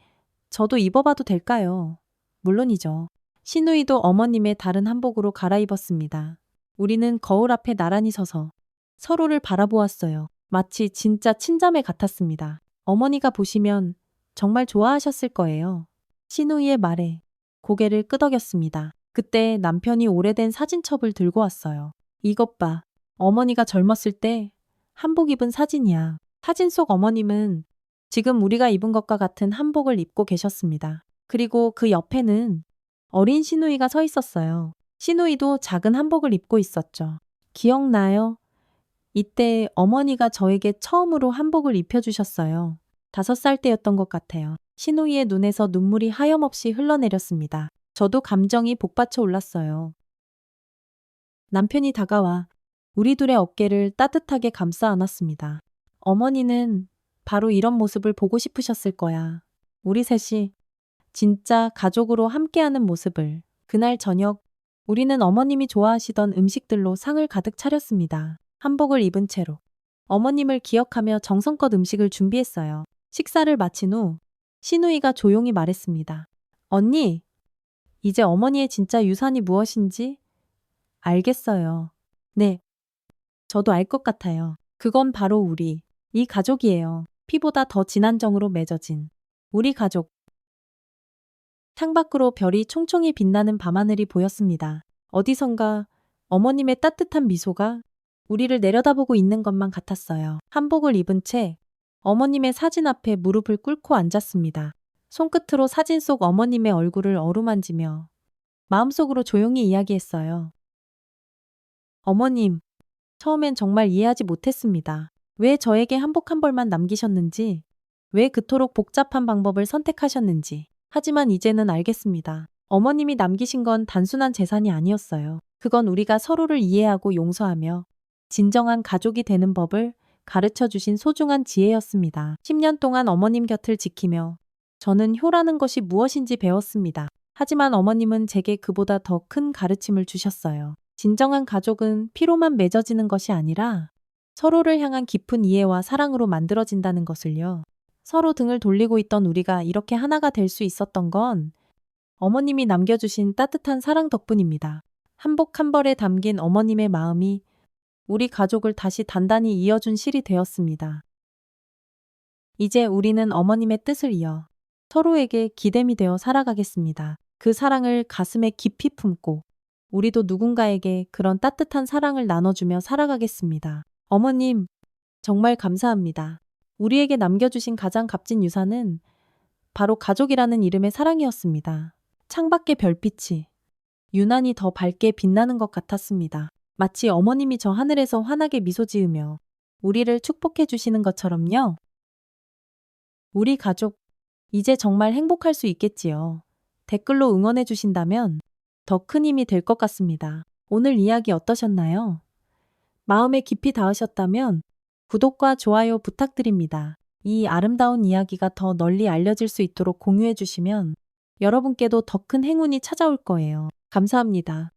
저도 입어봐도 될까요? 물론이죠. 시누이도 어머님의 다른 한복으로 갈아입었습니다. 우리는 거울 앞에 나란히 서서 서로를 바라보았어요. 마치 진짜 친자매 같았습니다. 어머니가 보시면 정말 좋아하셨을 거예요. 시누이의 말에 고개를 끄덕였습니다. 그때 남편이 오래된 사진첩을 들고 왔어요. 이것 봐. 어머니가 젊었을 때 한복 입은 사진이야. 사진 속 어머님은 지금 우리가 입은 것과 같은 한복을 입고 계셨습니다. 그리고 그 옆에는 어린 시누이가 서 있었어요. 시누이도 작은 한복을 입고 있었죠. 기억나요? 이때 어머니가 저에게 처음으로 한복을 입혀주셨어요. 5살 때였던 것 같아요. 시누이의 눈에서 눈물이 하염없이 흘러내렸습니다. 저도 감정이 복받쳐 올랐어요. 남편이 다가와 우리 둘의 어깨를 따뜻하게 감싸 안았습니다. 어머니는 바로 이런 모습을 보고 싶으셨을 거야. 우리 셋이 진짜 가족으로 함께하는 모습을. 그날 저녁 우리는 어머님이 좋아하시던 음식들로 상을 가득 차렸습니다. 한복을 입은 채로 어머님을 기억하며 정성껏 음식을 준비했어요. 식사를 마친 후 시누이가 조용히 말했습니다. 언니, 이제 어머니의 진짜 유산이 무엇인지 알겠어요. 네, 저도 알 것 같아요. 그건 바로 우리, 이 가족이에요. 피보다 더 진한 정으로 맺어진 우리 가족. 창밖으로 별이 총총히 빛나는 밤하늘이 보였습니다. 어디선가 어머님의 따뜻한 미소가 우리를 내려다보고 있는 것만 같았어요. 한복을 입은 채 어머님의 사진 앞에 무릎을 꿇고 앉았습니다. 손끝으로 사진 속 어머님의 얼굴을 어루만지며 마음속으로 조용히 이야기했어요. 어머님, 처음엔 정말 이해하지 못했습니다. 왜 저에게 한복 한 벌만 남기셨는지, 왜 그토록 복잡한 방법을 선택하셨는지. 하지만 이제는 알겠습니다. 어머님이 남기신 건 단순한 재산이 아니었어요. 그건 우리가 서로를 이해하고 용서하며 진정한 가족이 되는 법을 가르쳐 주신 소중한 지혜였습니다. 10년 동안 어머님 곁을 지키며 저는 효라는 것이 무엇인지 배웠습니다. 하지만 어머님은 제게 그보다 더 큰 가르침을 주셨어요. 진정한 가족은 피로만 맺어지는 것이 아니라 서로를 향한 깊은 이해와 사랑으로 만들어진다는 것을요. 서로 등을 돌리고 있던 우리가 이렇게 하나가 될 수 있었던 건 어머님이 남겨주신 따뜻한 사랑 덕분입니다. 한복 한 벌에 담긴 어머님의 마음이 우리 가족을 다시 단단히 이어준 실이 되었습니다. 이제 우리는 어머님의 뜻을 이어 서로에게 기댐이 되어 살아가겠습니다. 그 사랑을 가슴에 깊이 품고 우리도 누군가에게 그런 따뜻한 사랑을 나눠주며 살아가겠습니다. 어머님, 정말 감사합니다. 우리에게 남겨주신 가장 값진 유산은 바로 가족이라는 이름의 사랑이었습니다. 창밖의 별빛이 유난히 더 밝게 빛나는 것 같았습니다. 마치 어머님이 저 하늘에서 환하게 미소 지으며 우리를 축복해 주시는 것처럼요. 우리 가족, 이제 정말 행복할 수 있겠지요. 댓글로 응원해 주신다면 더 큰 힘이 될 것 같습니다. 오늘 이야기 어떠셨나요? 마음에 깊이 닿으셨다면 구독과 좋아요 부탁드립니다. 이 아름다운 이야기가 더 널리 알려질 수 있도록 공유해 주시면 여러분께도 더 큰 행운이 찾아올 거예요. 감사합니다.